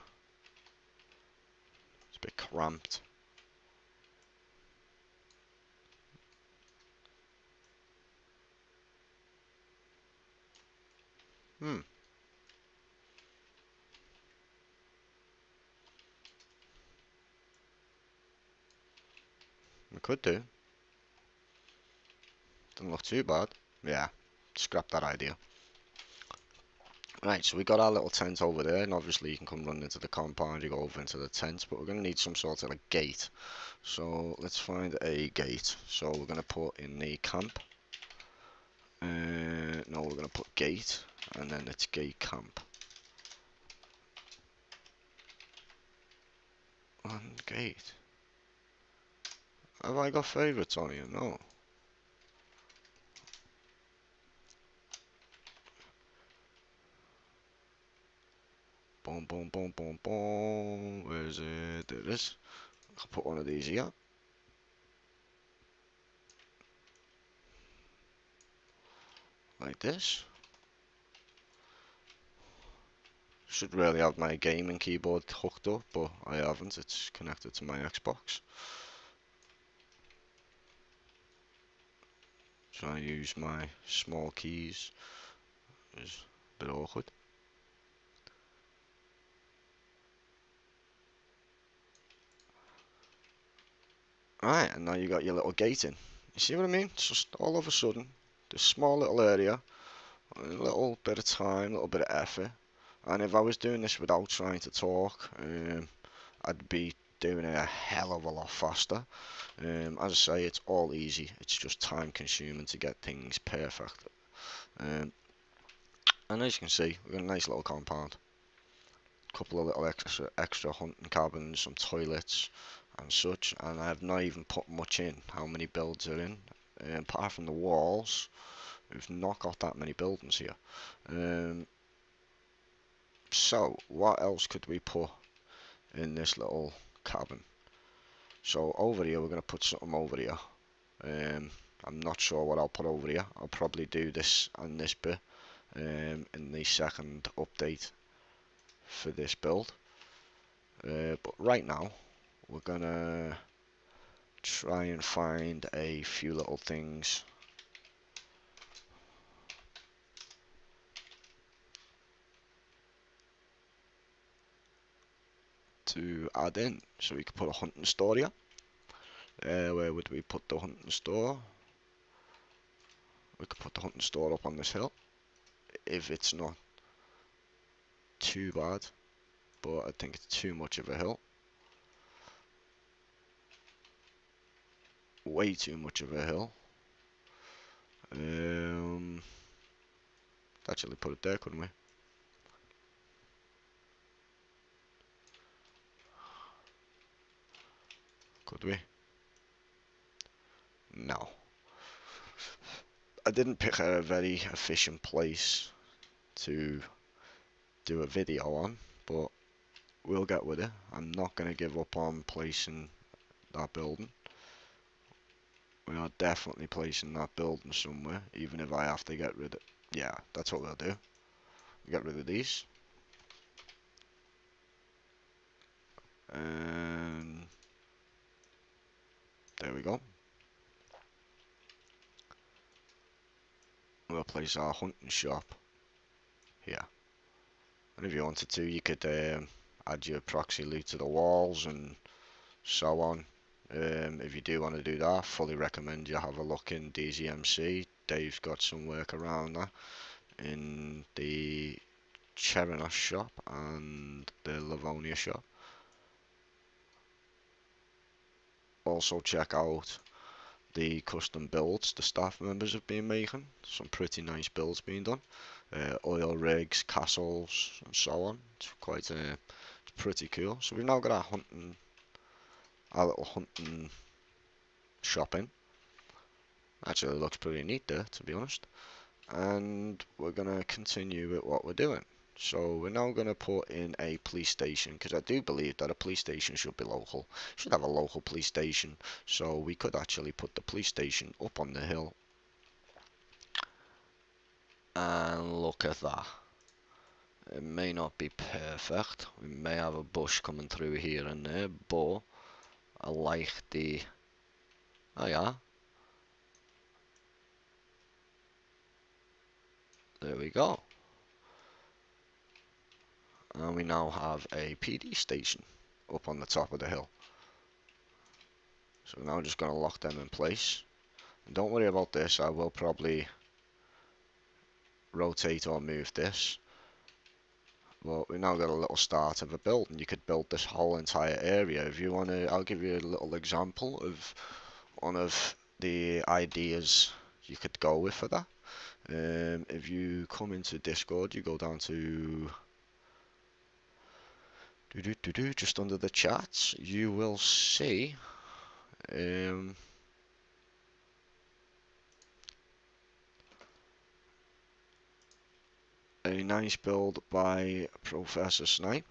It's a bit cramped. Hmm, we could do. Doesn't look too bad. Yeah, scrap that idea. Right, so we got our little tent over there, and obviously you can come run into the compound, you go over into the tent, but we're going to need some sort of a gate. So let's find a gate. So we're going to put in the camp. No, we're going to put gate, and then it's gate camp. And gate. Have I got favourites on here? No. Boom, boom, boom, boom, boom. Where is it? There it is. I'll put one of these here. Like this. Should really have my gaming keyboard hooked up, but I haven't. It's connected to my Xbox. Trying to use my small keys is a bit awkward. Alright, and now you got your little gate in. You see what I mean? It's just all of a sudden, this small little area, a little bit of time, a little bit of effort. And if I was doing this without trying to talk, I'd be doing it a hell of a lot faster. As I say, it's all easy. It's just time consuming to get things perfect. Um, and as you can see, we've got a nice little compound. A couple of little extra hunting cabins, some toilets and such. And I've not even put much in, how many builds are in. Apart from the walls, we've not got that many buildings here. So, what else could we put in this little cabin? So over here, we're going to put something over here. I'm not sure what I'll put over here. I'll probably do this and this bit in the second update for this build. But right now, we're going to try and find a few little things to add in. So we could put a hunting store here. Where would we put the hunting store? We could put the hunting store up on this hill, if it's not too bad, but I think it's too much of a hill. Way too much of a hill. Actually put it there, couldn't we? Could we? No. I didn't pick a very efficient place to do a video on, but we'll get with it. I'm not going to give up on placing that building. We are definitely placing that building somewhere, even if I have to get rid of... Yeah, that's what we'll do. Get rid of these. And there we go. We'll place our hunting shop here. And if you wanted to, you could add your proxy loot to the walls and so on. If you do want to do that, fully recommend you have a look in DZMC. Dave's got some work around that in the Cherinos shop and the Livonia shop. Also check out the custom builds the staff members have been making. Some pretty nice builds being done. Oil rigs, castles, and so on. It's quite it's pretty cool. So we've now got our little hunting shop in. Actually looks pretty neat there, to be honest. And we're gonna continue with what we're doing. So we're now going to put in a police station, because I do believe that a police station should be local. Should have a local police station. So we could actually put the police station up on the hill. And look at that. It may not be perfect. We may have a bush coming through here and there, but I like the... Oh yeah. There we go. And we now have a PD station up on the top of the hill. So we're now just going to lock them in place. And don't worry about this, I will probably rotate or move this. But we've now got a little start of a build, and you could build this whole entire area. If you want to, I'll give you a little example of one of the ideas you could go with for that. If you come into Discord, you go down to just under the chats, you will see a nice build by Professor Snipe.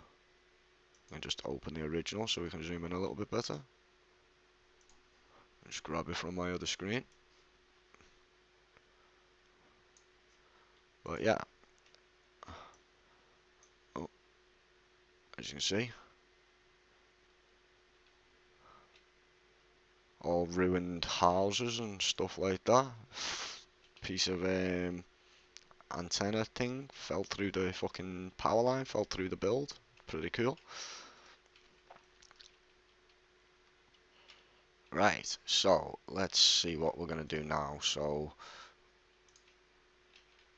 And just open the original so we can zoom in a little bit better. Just grab it from my other screen. But yeah, oh, as you can see, all ruined houses and stuff like that. Piece of antenna thing fell through the fucking power line, fell through the build. Pretty cool. Right, so let's see what we're gonna do now. So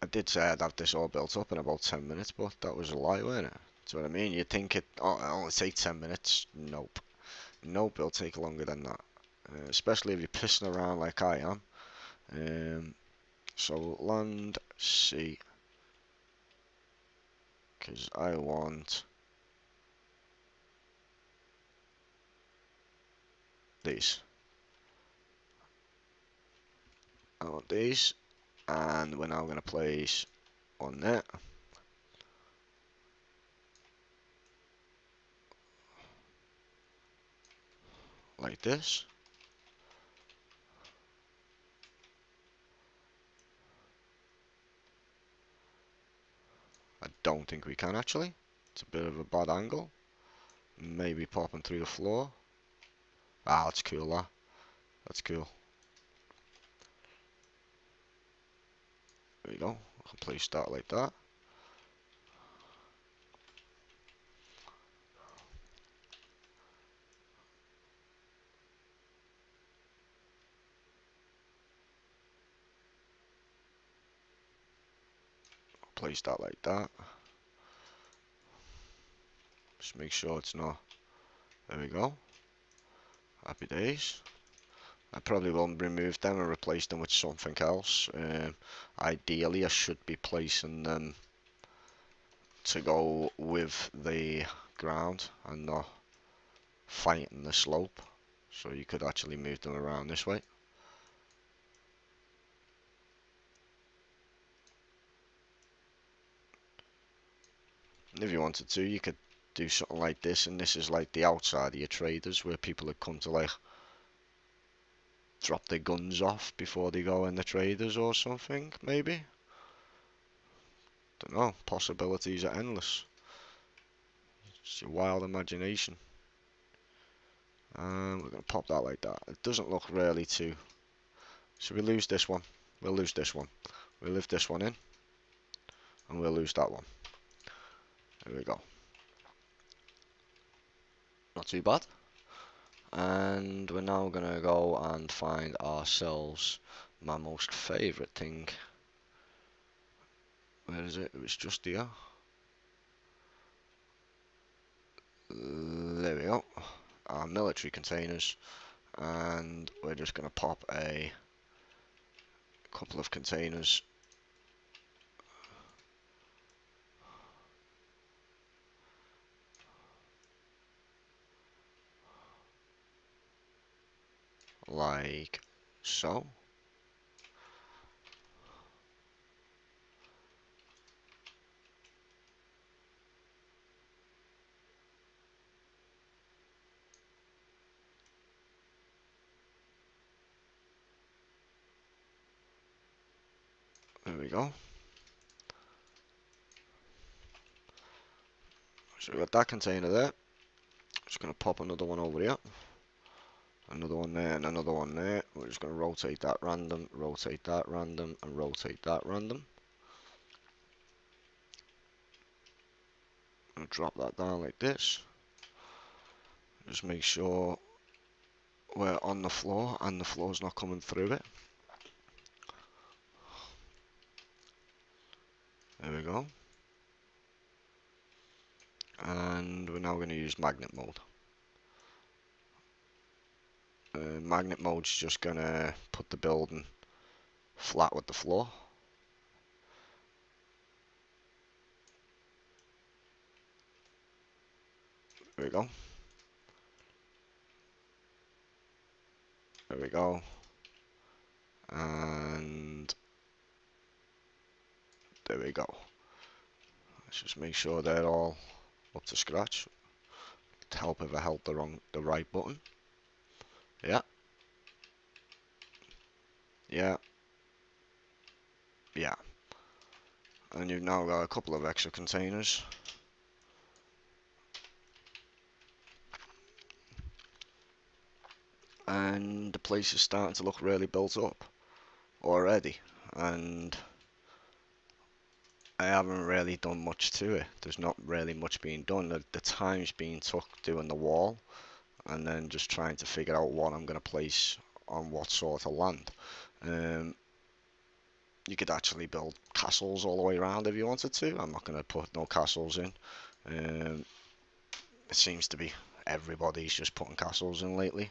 I did say I'd have this all built up in about 10 minutes, but that was a lie, wasn't it? Do you know what I mean? You'd think it'll only take 10 minutes. Nope. Nope, it'll take longer than that. Especially if you're pissing around like I am. So land, sea. Because I want these. I want these. And we're now going to place on there. Like this. I don't think we can actually. It's a bit of a bad angle. Maybe popping through the floor. Ah, that's cool, that. That's cool. There we go. I can place that like that. Place that like that. Just make sure it's not. There we go. Happy days. I probably will remove them and replace them with something else. Ideally, I should be placing them to go with the ground and not fighting the slope. So you could actually move them around this way. And if you wanted to, you could do something like this, and this is like the outside of your traders, where people would come to like drop their guns off before they go in the traders or something, maybe. Don't know. Possibilities are endless. It's your wild imagination. And we're going to pop that like that. It doesn't look really too... So we lose this one. We'll lose this one. We'll lift this one in. And we'll lose that one. There we go. Not too bad. And we're now going to go and find ourselves my most favourite thing. Where is it? It was just here. There we go. Our military containers. And we're just going to pop a couple of containers like so. There we go. So we've got that container there. Just going to pop another one over here. Another one there and another one there. We're just going to rotate that random, rotate that random, and rotate that random. I'm going to drop that down like this. Just make sure we're on the floor and the floor's not coming through it. There we go. And we're now going to use magnet mode. Magnet mode's just going to put the building flat with the floor. There we go. There we go. And there we go. Let's just make sure they're all up to scratch. To help if I held the right button. Yeah. Yeah. Yeah. And you've now got a couple of extra containers. And the place is starting to look really built up already. And I haven't really done much to it. There's not really much being done. The time's being took doing the wall, and then just trying to figure out what I'm going to place on what sort of land. You could actually build castles all the way around if you wanted to. I'm not going to put no castles in. It seems to be everybody's just putting castles in lately.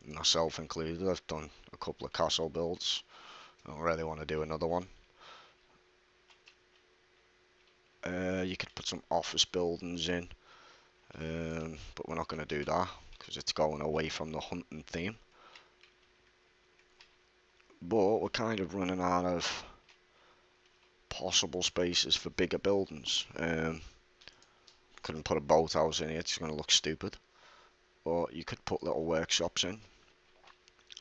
Myself included. I've done a couple of castle builds. I don't really want to do another one. You could put some office buildings in, but we're not going to do that because it's going away from the hunting theme. But we're kind of running out of possible spaces for bigger buildings. Couldn't put a boathouse in here, it's going to look stupid. Or you could put little workshops in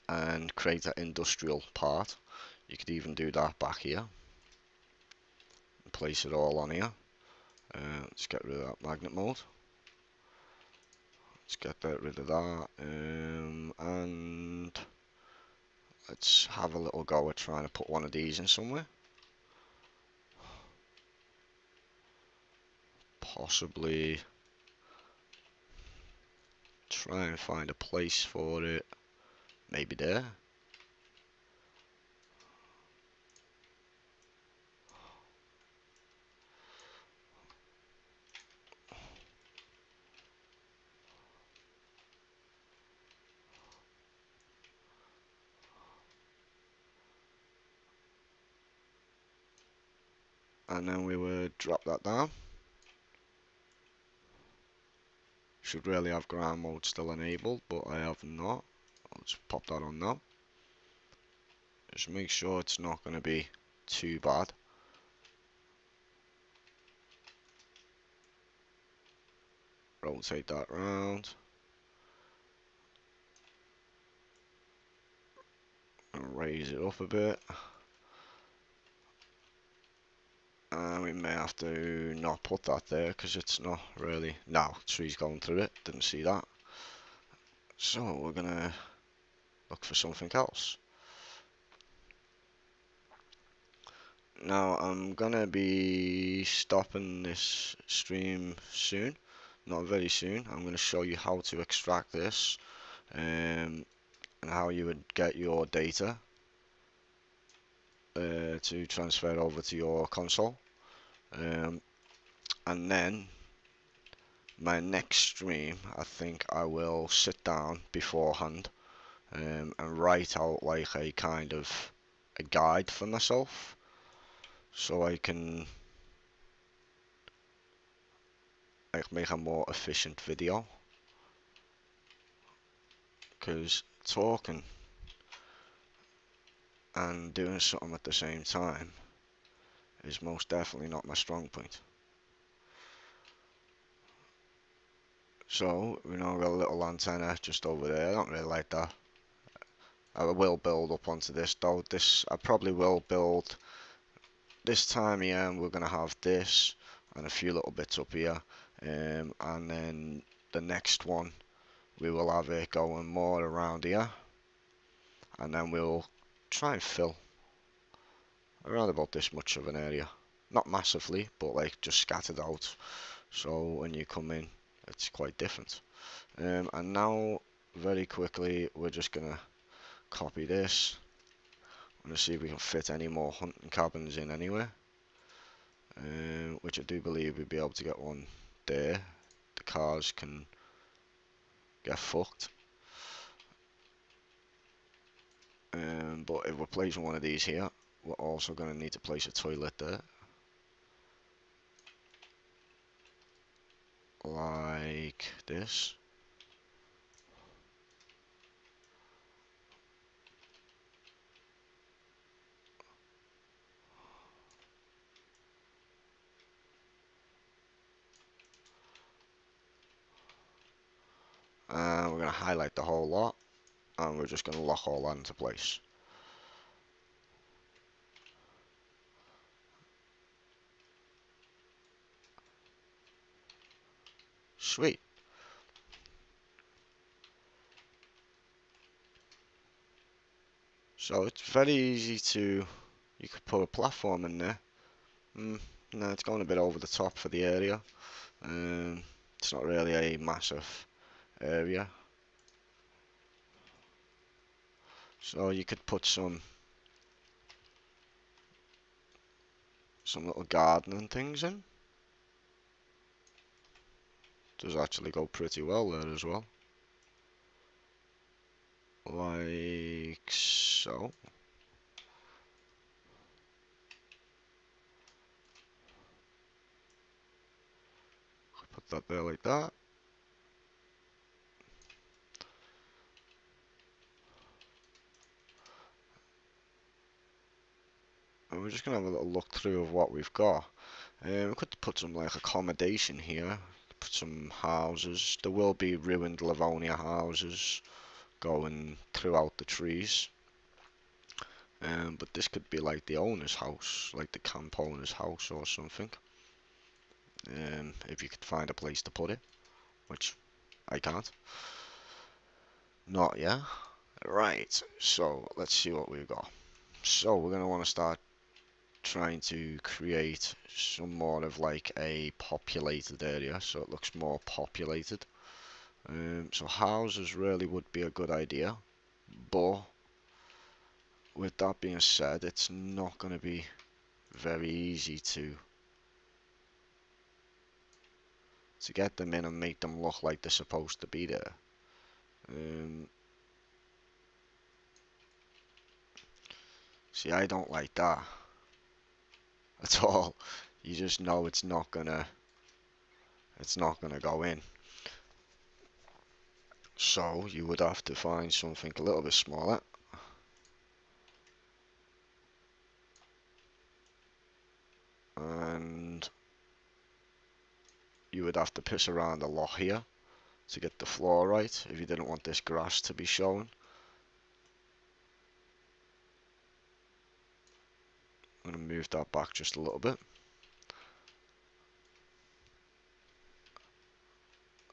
and create an industrial part. You could even do that back here. And place it all on here. Let's get rid of that magnet mode. Let's get rid of that. And let's have a little go at trying to put one of these in somewhere. Possibly try and find a place for it. Maybe there. And then we would drop that down. should really have ground mode still enabled, but I have not. I'll just pop that on now. Just make sure it's not going to be too bad. Rotate that round. And raise it up a bit. And we may have to not put that there because it's not really. No, tree's going through it. Didn't see that. So we're going to look for something else. Now I'm gonna be stopping this stream soon, not very soon. I'm gonna show you how to extract this and how you would get your data to transfer over to your console. And then my next stream, I think I will sit down beforehand and write out like a kind of a guide for myself so I can like make a more efficient video, because talking and doing something at the same time is most definitely not my strong point. So we now got a little antenna just over there. I don't really like that. I will build up onto this though. This I probably will build this time here, and we're gonna have this and a few little bits up here, and then the next one we will have it going more around here, and then we'll try and fill around about this much of an area. Not massively, but like just scattered out. So when you come in, it's quite different. And now, very quickly, we're just gonna copy this. I'm gonna see if we can fit any more hunting cabins in anywhere. Which I do believe we'd be able to get one there. The cars can get fucked. But if we're placing one of these here, we're also gonna need to place a toilet there. Like this. And we're going to highlight the whole lot, and we're just going to lock all that into place. Sweet. So it's very easy to, you could put a platform in there. No, it's going a bit over the top for the area. It's not really a massive area. So you could put some little gardening things in. Does actually go pretty well there as well. Like so. Put that there like that. And we're just going to have a little look through of what we've got. We could put some like accommodation here, put some houses. There will be ruined Livonia houses going throughout the trees. But this could be like the owner's house, like the camp owner's house or something. If you could find a place to put it, which I can't. Not yet. Right, so let's see what we've got. So we're going to want to start trying to create some more of like a populated area, so it looks more populated. So houses really would be a good idea, but with that being said, it's not going to be very easy to get them in and make them look like they're supposed to be there. See, I don't like that at all. You just know it's not gonna go in. So you would have to find something a little bit smaller. And you would have to piss around a lot here to get the floor right if you didn't want this grass to be shown. I'm going to move that back just a little bit.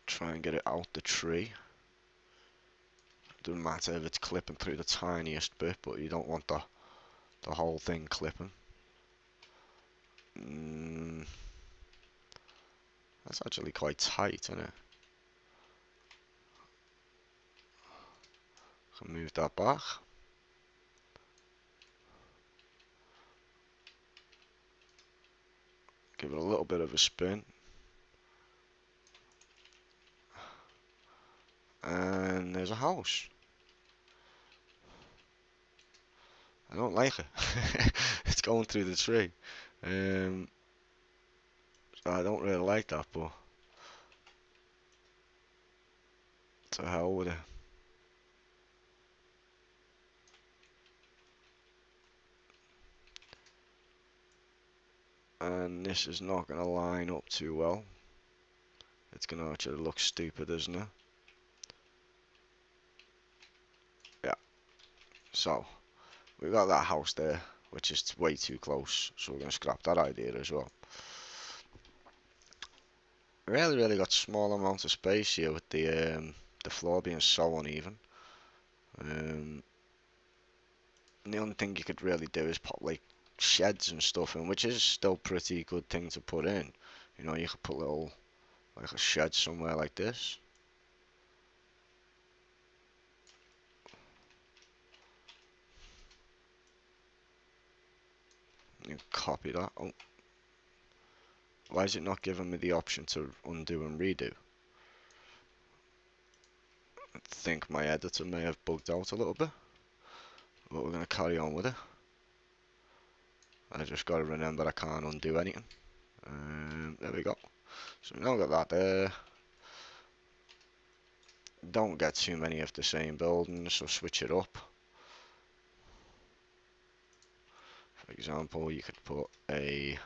Try and get it out the tree. Doesn't matter if it's clipping through the tiniest bit, but you don't want the whole thing clipping. That's actually quite tight, isn't it? Can move that back. Give it a little bit of a spin. And there's a house. I don't like it. It's going through the tree. So I don't really like that, but to hell with it. And this is not going to line up too well. It's going to actually look stupid, isn't it? Yeah. So, we got that house there, which is way too close. So we're going to scrap that idea as well. Really got small amount of space here with the floor being so uneven. And the only thing you could really do is put like sheds and stuff in, which is still pretty good thing to put in. You know, you could put little like a shed somewhere like this. You copy that. Oh, why is it not giving me the option to undo and redo? I think my editor may have bugged out a little bit, but we're going to carry on with it. I just got to remember I can't undo anything. There we go. So we now got that there. Don't get too many of the same buildings, so switch it up. For example, you could put a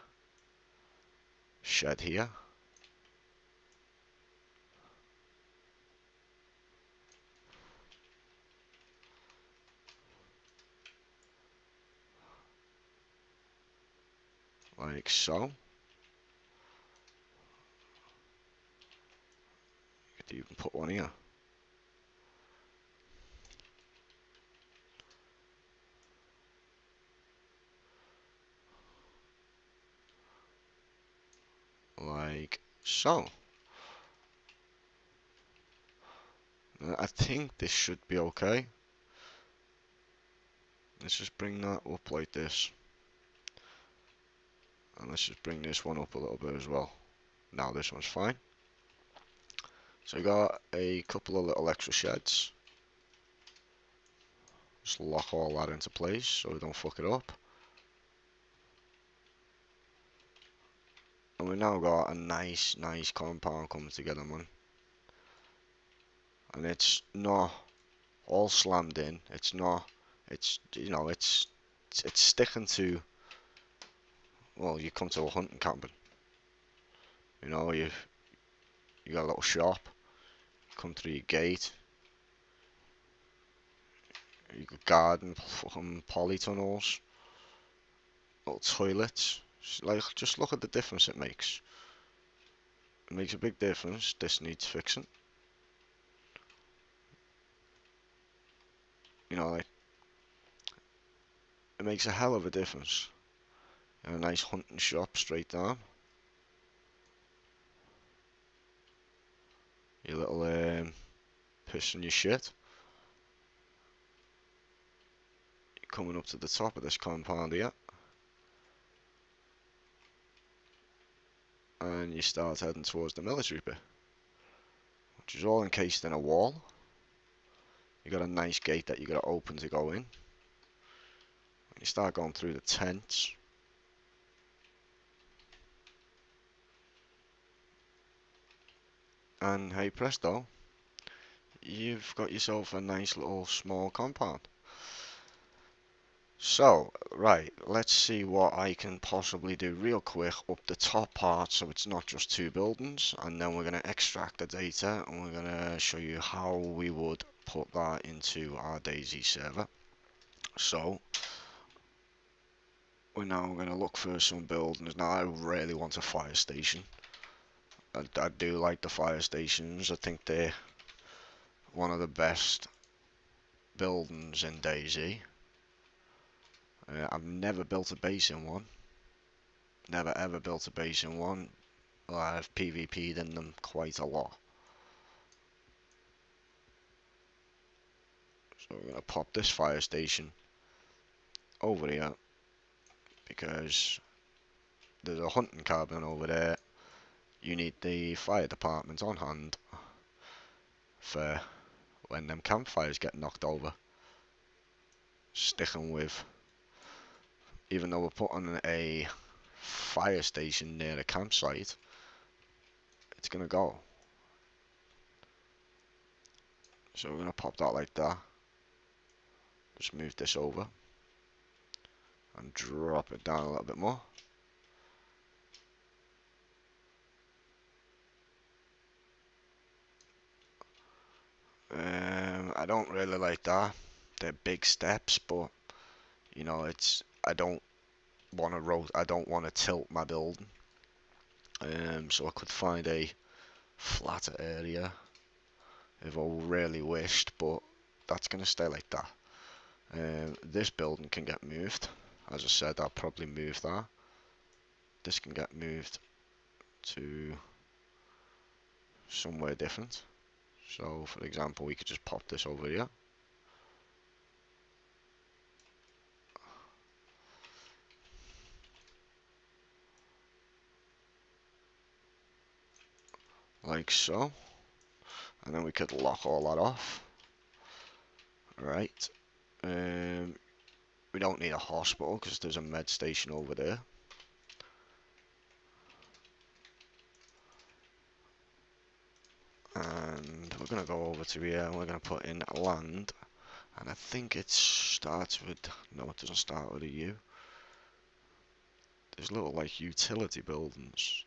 shed here. Like so. You could even put one here. Like so. I think this should be okay. Let's just bring that up like this. And let's just bring this one up a little bit as well. Now this one's fine. So we got a couple of little extra sheds. Just lock all that into place so we don't fuck it up. And we now got a nice compound coming together, man. And it's not all slammed in. It's not. It's, you know, it's sticking to. Well, you come to a hunting cabin. You know, you got a little shop. Come through your gate. You got garden, fucking polytunnels, little toilets. Like, just look at the difference it makes. It makes a big difference. This needs fixing. You know, like, it makes a hell of a difference. And a nice hunting shop straight down. Your little piss and your shit. You're coming up to the top of this compound here. And you start heading towards the military bit, which is all encased in a wall. You got a nice gate that you got to open to go in. You start going through the tents. And hey presto, you've got yourself a nice little small compound. So, right, let's see what I can possibly do real quick up the top part so it's not just two buildings, and then we're going to extract the data and we're going to show you how we would put that into our Dayz server. So, we're now going to look for some buildings. Now, I really want a fire station. I do like the fire stations. I think they're one of the best buildings in Dayz. I've never built a base in one. Never ever built a base in one. I've PvP'd in them quite a lot. So we're going to pop this fire station over here because there's a hunting cabin over there. You need the fire department on hand for when them campfires get knocked over. Sticking with, even though we're putting a fire station near a campsite, it's going to go. So we're going to pop that like that. Just move this over and drop it down a little bit more. I don't really like that. They're big steps, but you know, I don't want to I don't want to tilt my building. So I could find a flatter area if I really wished, but that's gonna stay like that. This building can get moved. As I said, I'll probably move that. This can get moved to somewhere different. So, for example, we could just pop this over here. Like so. And then we could lock all that off. Right. We don't need a hospital because there's a med station over there. And we're going to go over to here and we're going to put in land. And I think it starts with, no, it doesn't start with a U. There's little like utility buildings.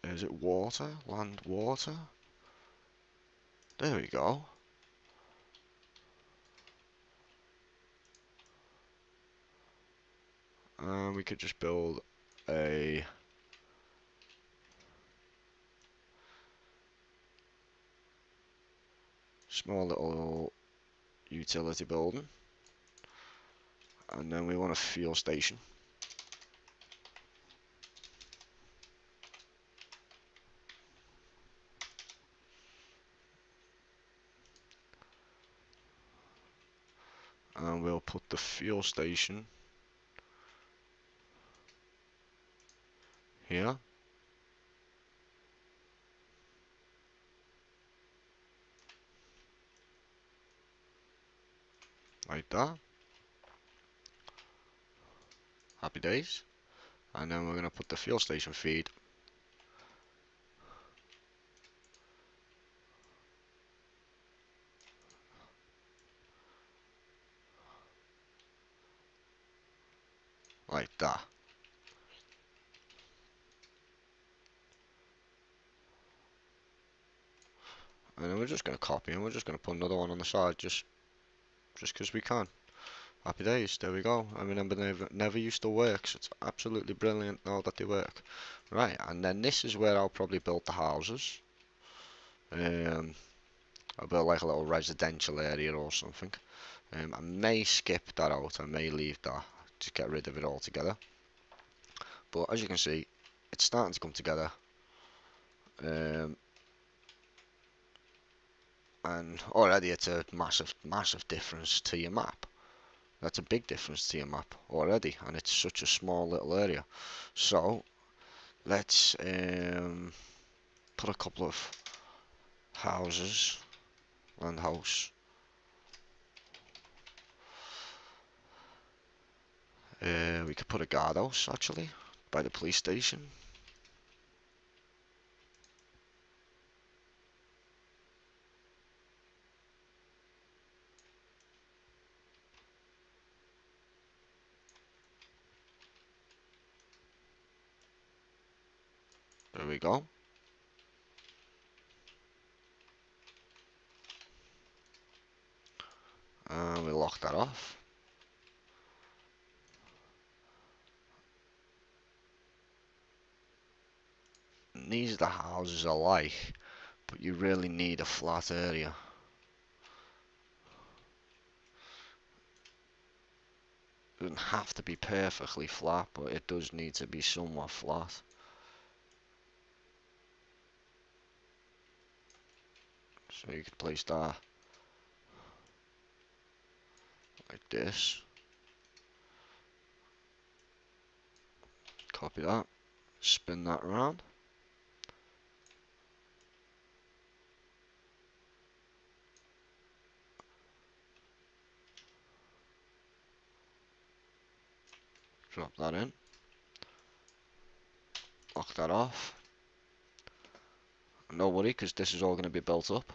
Is it water? Land, water? There we go. And we could just build a small little utility building. And then we want a fuel station. And we'll put the fuel station here. Like that. Happy days. And then we're going to put the fuel station feed like that. And then we're just going to copy and we're just going to put another one on the side just because we can. Happy days, there we go. I remember they never used to work, so it's absolutely brilliant now that they work. Right, and then this is where I'll probably build the houses. I'll build like a little residential area or something. I may skip that out, I may leave that, just get rid of it altogether. But as you can see, it's starting to come together. And already it's a massive difference to your map. That's a big difference to your map already, and it's such a small little area. So let's put a couple of houses, land house. We could put a guardhouse actually by the police station. There we go. And we lock that off. And these are the houses I like, but you really need a flat area. It doesn't have to be perfectly flat, but it does need to be somewhat flat. So you could place that like this. Copy that. Spin that around. Drop that in. Lock that off. No worry, because this is all going to be built up.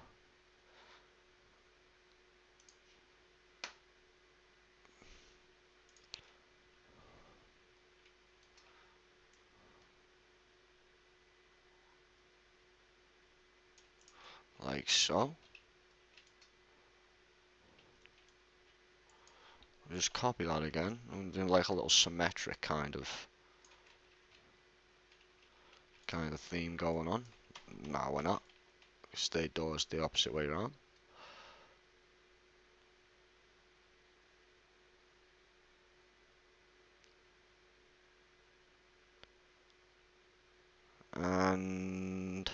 Like so. Just copy that again. I'm doing like a little symmetric kind of theme going on. No, we're not. Stay doors the opposite way around. And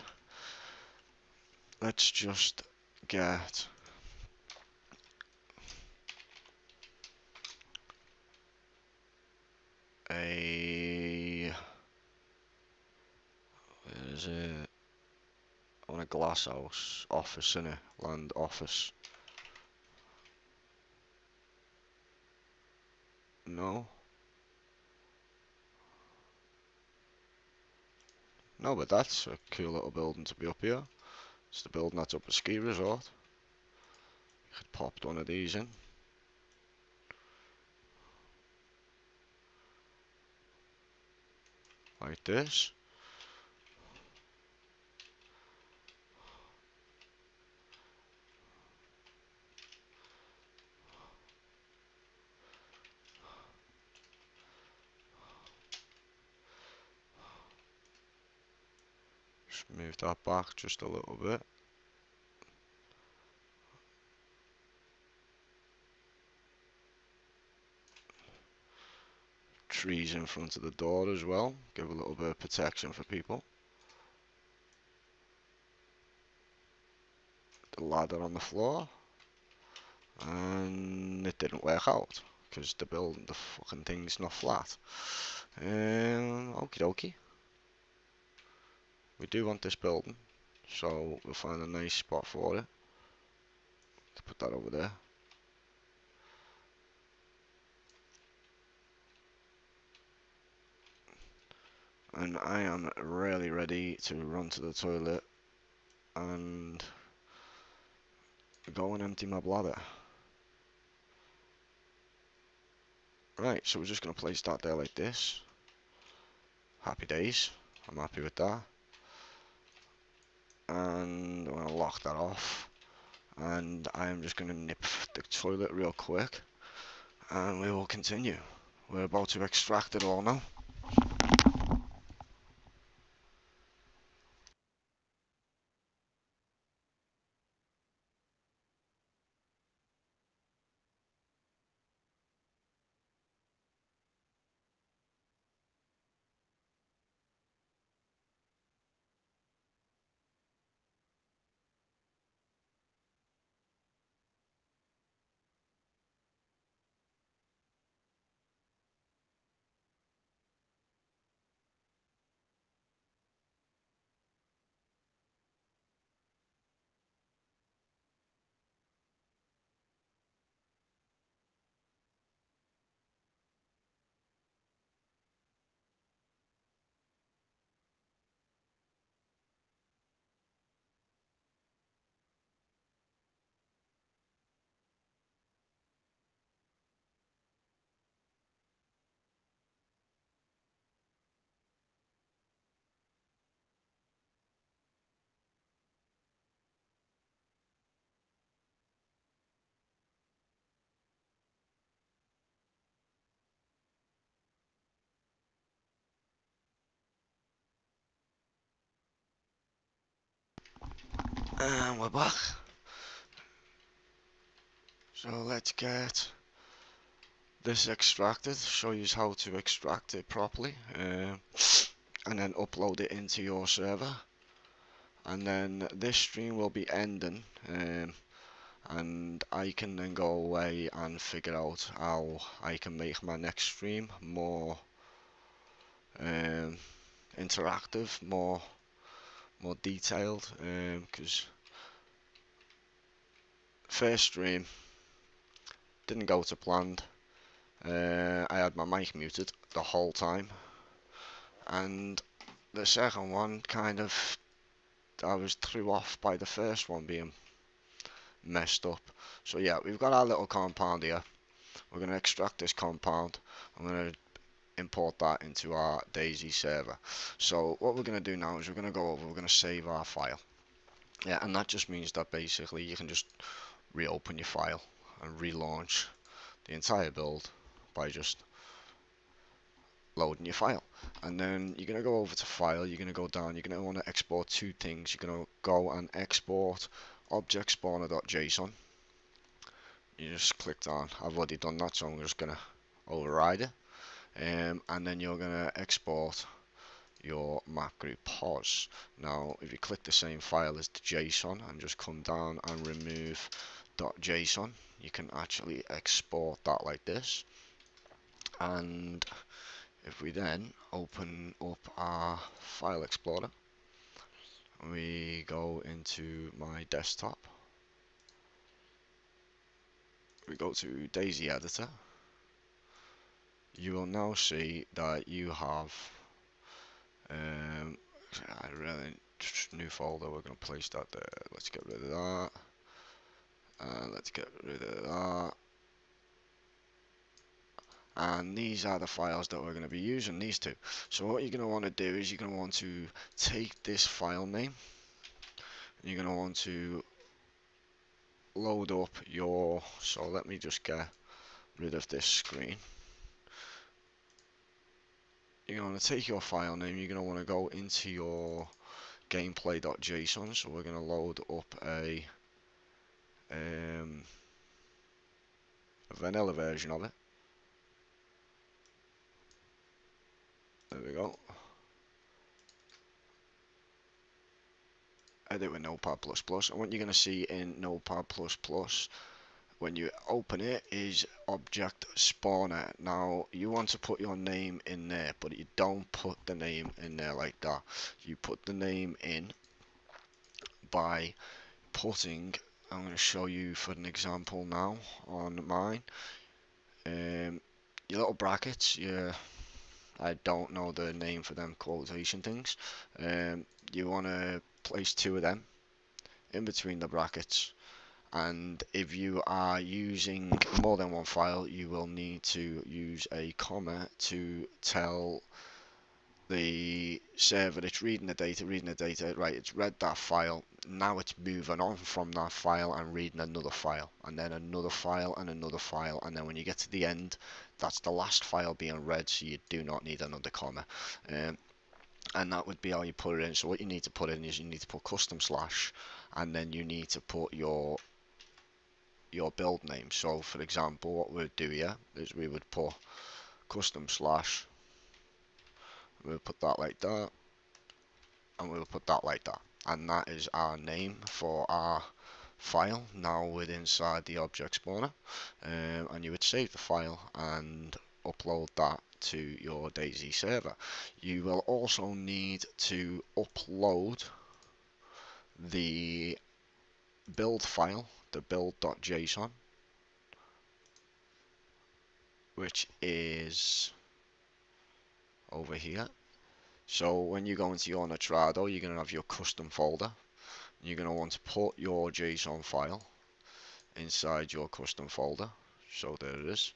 let's just get a, where is it? I want a glass house office in it, land office. No, no, but that's a cool little building to be up here. It's the building that's up at ski resort. You could pop one of these in. Like this. Just move that back just a little bit. Trees in front of the door as well. Give a little bit of protection for people. The ladder on the floor. And it didn't work out because the fucking thing's not flat. Okie dokie. We do want this building, so we'll find a nice spot for it. To put that over there. And I am really ready to run to the toilet and go and empty my bladder. Right, so we're just going to place that there like this. Happy days. I'm happy with that. And I'm going to lock that off. And I'm just going to nip the toilet real quick. And we will continue. We're about to extract it all now. And we're back. So let's get this extracted, show you how to extract it properly, and then upload it into your server. And then this stream will be ending, and I can then go away and figure out how I can make my next stream more um, interactive, more detailed, because first stream didn't go to planned. I had my mic muted the whole time, and the second one kind of I was threw off by the first one being messed up. So yeah, we've got our little compound here. We're going to extract this compound. I'm going to import that into our Dayz server. So what we're going to do now is we're going to go over, we're going to save our file. Yeah, and that just means that basically you can just reopen your file and relaunch the entire build by just loading your file. And then you're going to go over to file, you're going to go down, you're going to want to export two things. You're going to go and export object spawner.json. You just clicked on, I've already done that, so I'm just going to override it. And then you're going to export your map group pos. Now if you click the same file as the JSON and just come down and remove .json, you can actually export that like this. And if we then open up our file explorer, we go into my desktop, we go to Dayz editor, you will now see that you have I really new folder. We're going to place that there. Let's get rid of that. Let's get rid of that. And these are the files that we're going to be using, these two. So what you're going to want to do is you're going to want to take this file name, and you're going to want to load up your, so let me just get rid of this screen. You're going to take your file name, you're going to want to go into your gameplay.json, so we're going to load up a vanilla version of it. There we go. Edit with Notepad++, and what you're going to see in Notepad++ when you open it is object spawner. Now you want to put your name in there, but you don't put the name in there like that. You put the name in by putting, I'm going to show you for an example now on mine, your little brackets, I don't know the name for them quotation things, you want to place two of them in between the brackets. And if you are using more than one file, you will need to use a comma to tell the server it's reading the data, right, it's read that file, now it's moving on from that file and reading another file, and then another file, and another file, and then when you get to the end, that's the last file being read, so you do not need another comma. And that would be how you put it in. So what you need to put in is you need to put custom slash, and then you need to put your build name. So for example, what we'd do here is we would put custom slash, we'll put that like that, and we'll put that like that, and that is our name for our file now within inside the object spawner. And you would save the file and upload that to your Dayz server. You will also need to upload the build file, the build.json, which is over here. So when you go into your Nitrado, you're going to have your custom folder. You're going to want to put your JSON file inside your custom folder. So there it is,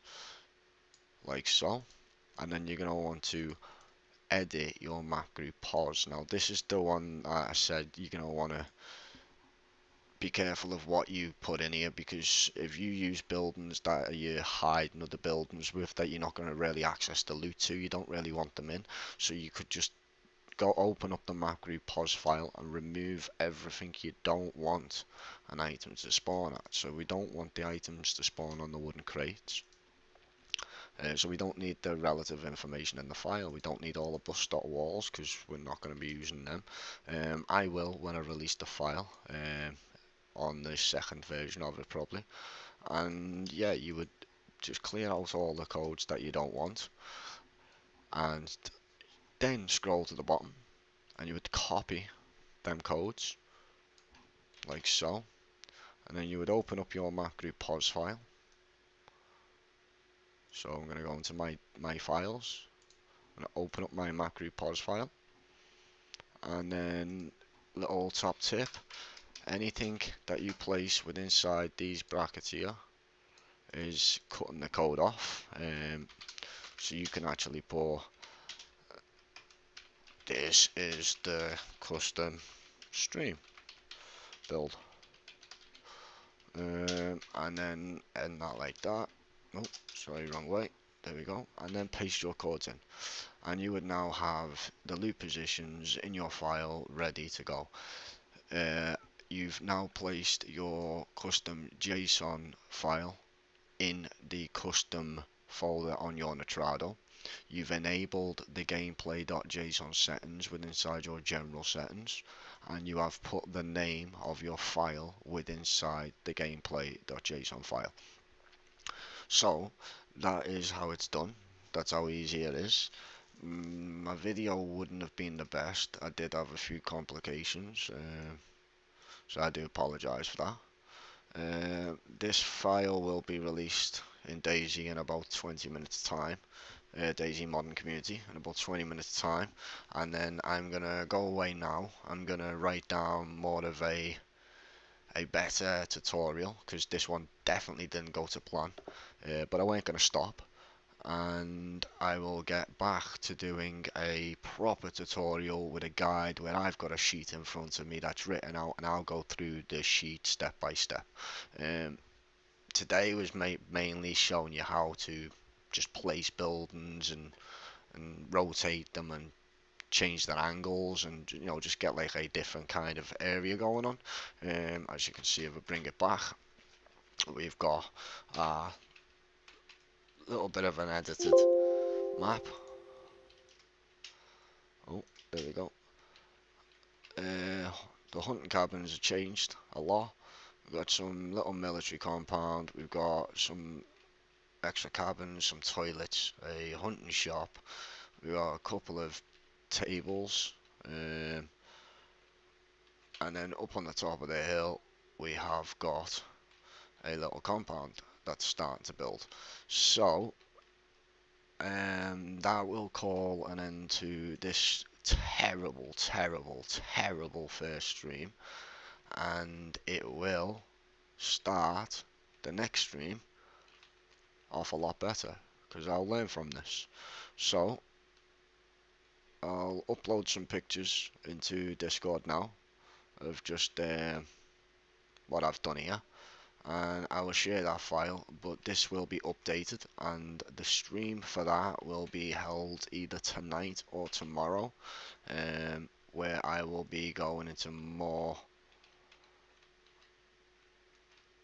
like so. And then you're going to want to edit your map group pos. Now this is the one I said you're going to want to be careful of what you put in here, because if you use buildings that you're hiding other buildings with that you're not going to really access the loot to, you don't really want them in. So you could just go open up the map group pos file and remove everything you don't want an item to spawn at. So we don't want the items to spawn on the wooden crates. So we don't need the relative information in the file. We don't need all the bus.walls because we're not going to be using them. I will when I release the file on the second version of it probably. And yeah, you would just clear out all the codes that you don't want and then scroll to the bottom and you would copy them codes like so, and then you would open up your map group pos file. So I'm going to go into my files. I'm going to open up my map group pos file, and then little top tip, anything that you place within inside these brackets here is cutting the code off. So you can actually put this is the custom stream build, and then end that like that. Oh, sorry, wrong way. There we go. And then paste your codes in, and you would now have the loop positions in your file ready to go. You've now placed your custom JSON file in the custom folder on your Nitrado. You've enabled the gameplay.json settings within inside your general settings, and you have put the name of your file within inside the gameplay.json file. So that is how it's done. That's how easy it is. My video wouldn't have been the best. I did have a few complications, so I do apologise for that. This file will be released in Dayz in about 20 minutes time. Dayz Modern Community in about 20 minutes time, and then I'm gonna go away now. I'm gonna write down more of a better tutorial because this one definitely didn't go to plan, but I ain't gonna stop, and I will get back to doing a proper tutorial with a guide where I've got a sheet in front of me that's written out and I'll go through the sheet step by step. Today was mainly showing you how to just place buildings and rotate them and change their angles, and just get like a different kind of area going on. As you can see, if I bring it back, we've got a little bit of an edited map. Oh, there we go. The hunting cabins have changed a lot. We've got some little military compound. We've got some extra cabins, some toilets, a hunting shop. We've got a couple of tables, and then up on the top of the hill we have got a little compound that's starting to build. So that will call an end to this terrible, terrible, terrible first stream, and it will start the next stream off a lot better because I'll learn from this. So I'll upload some pictures into Discord now of just what I've done here, and I will share that file, but this will be updated and the stream for that will be held either tonight or tomorrow, where I will be going into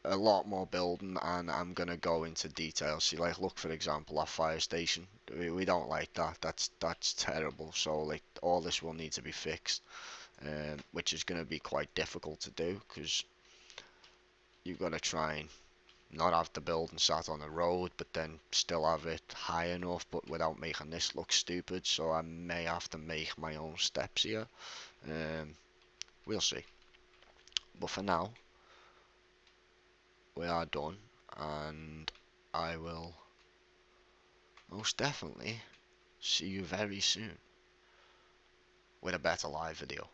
a lot more building, and I'm gonna go into detail. See, like, look, for example, our fire station, we don't like that. That's terrible. So like, all this will need to be fixed, which is gonna be quite difficult to do because you've got to try and not have the building sat on the road, but then still have it high enough, but without making this look stupid. So I may have to make my own steps here. We'll see. But for now, we are done, and I will most definitely see you very soon with a better live video,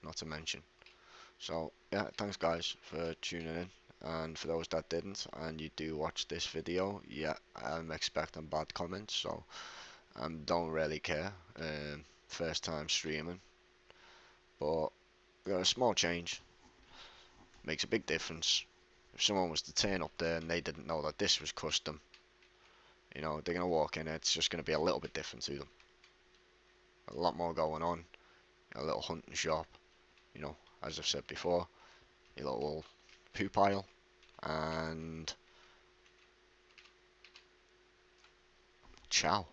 not to mention. So yeah, thanks guys for tuning in, and for those that didn't and you do watch this video, yeah, I'm expecting bad comments, so don't really care. First time streaming, but a small change makes a big difference. If someone was to turn up there and they didn't know that this was custom, they're gonna walk in, it's just gonna be a little bit different to them. a lot more going on. A little hunting shop, you know, as I've said before, a little poo pile, and ciao.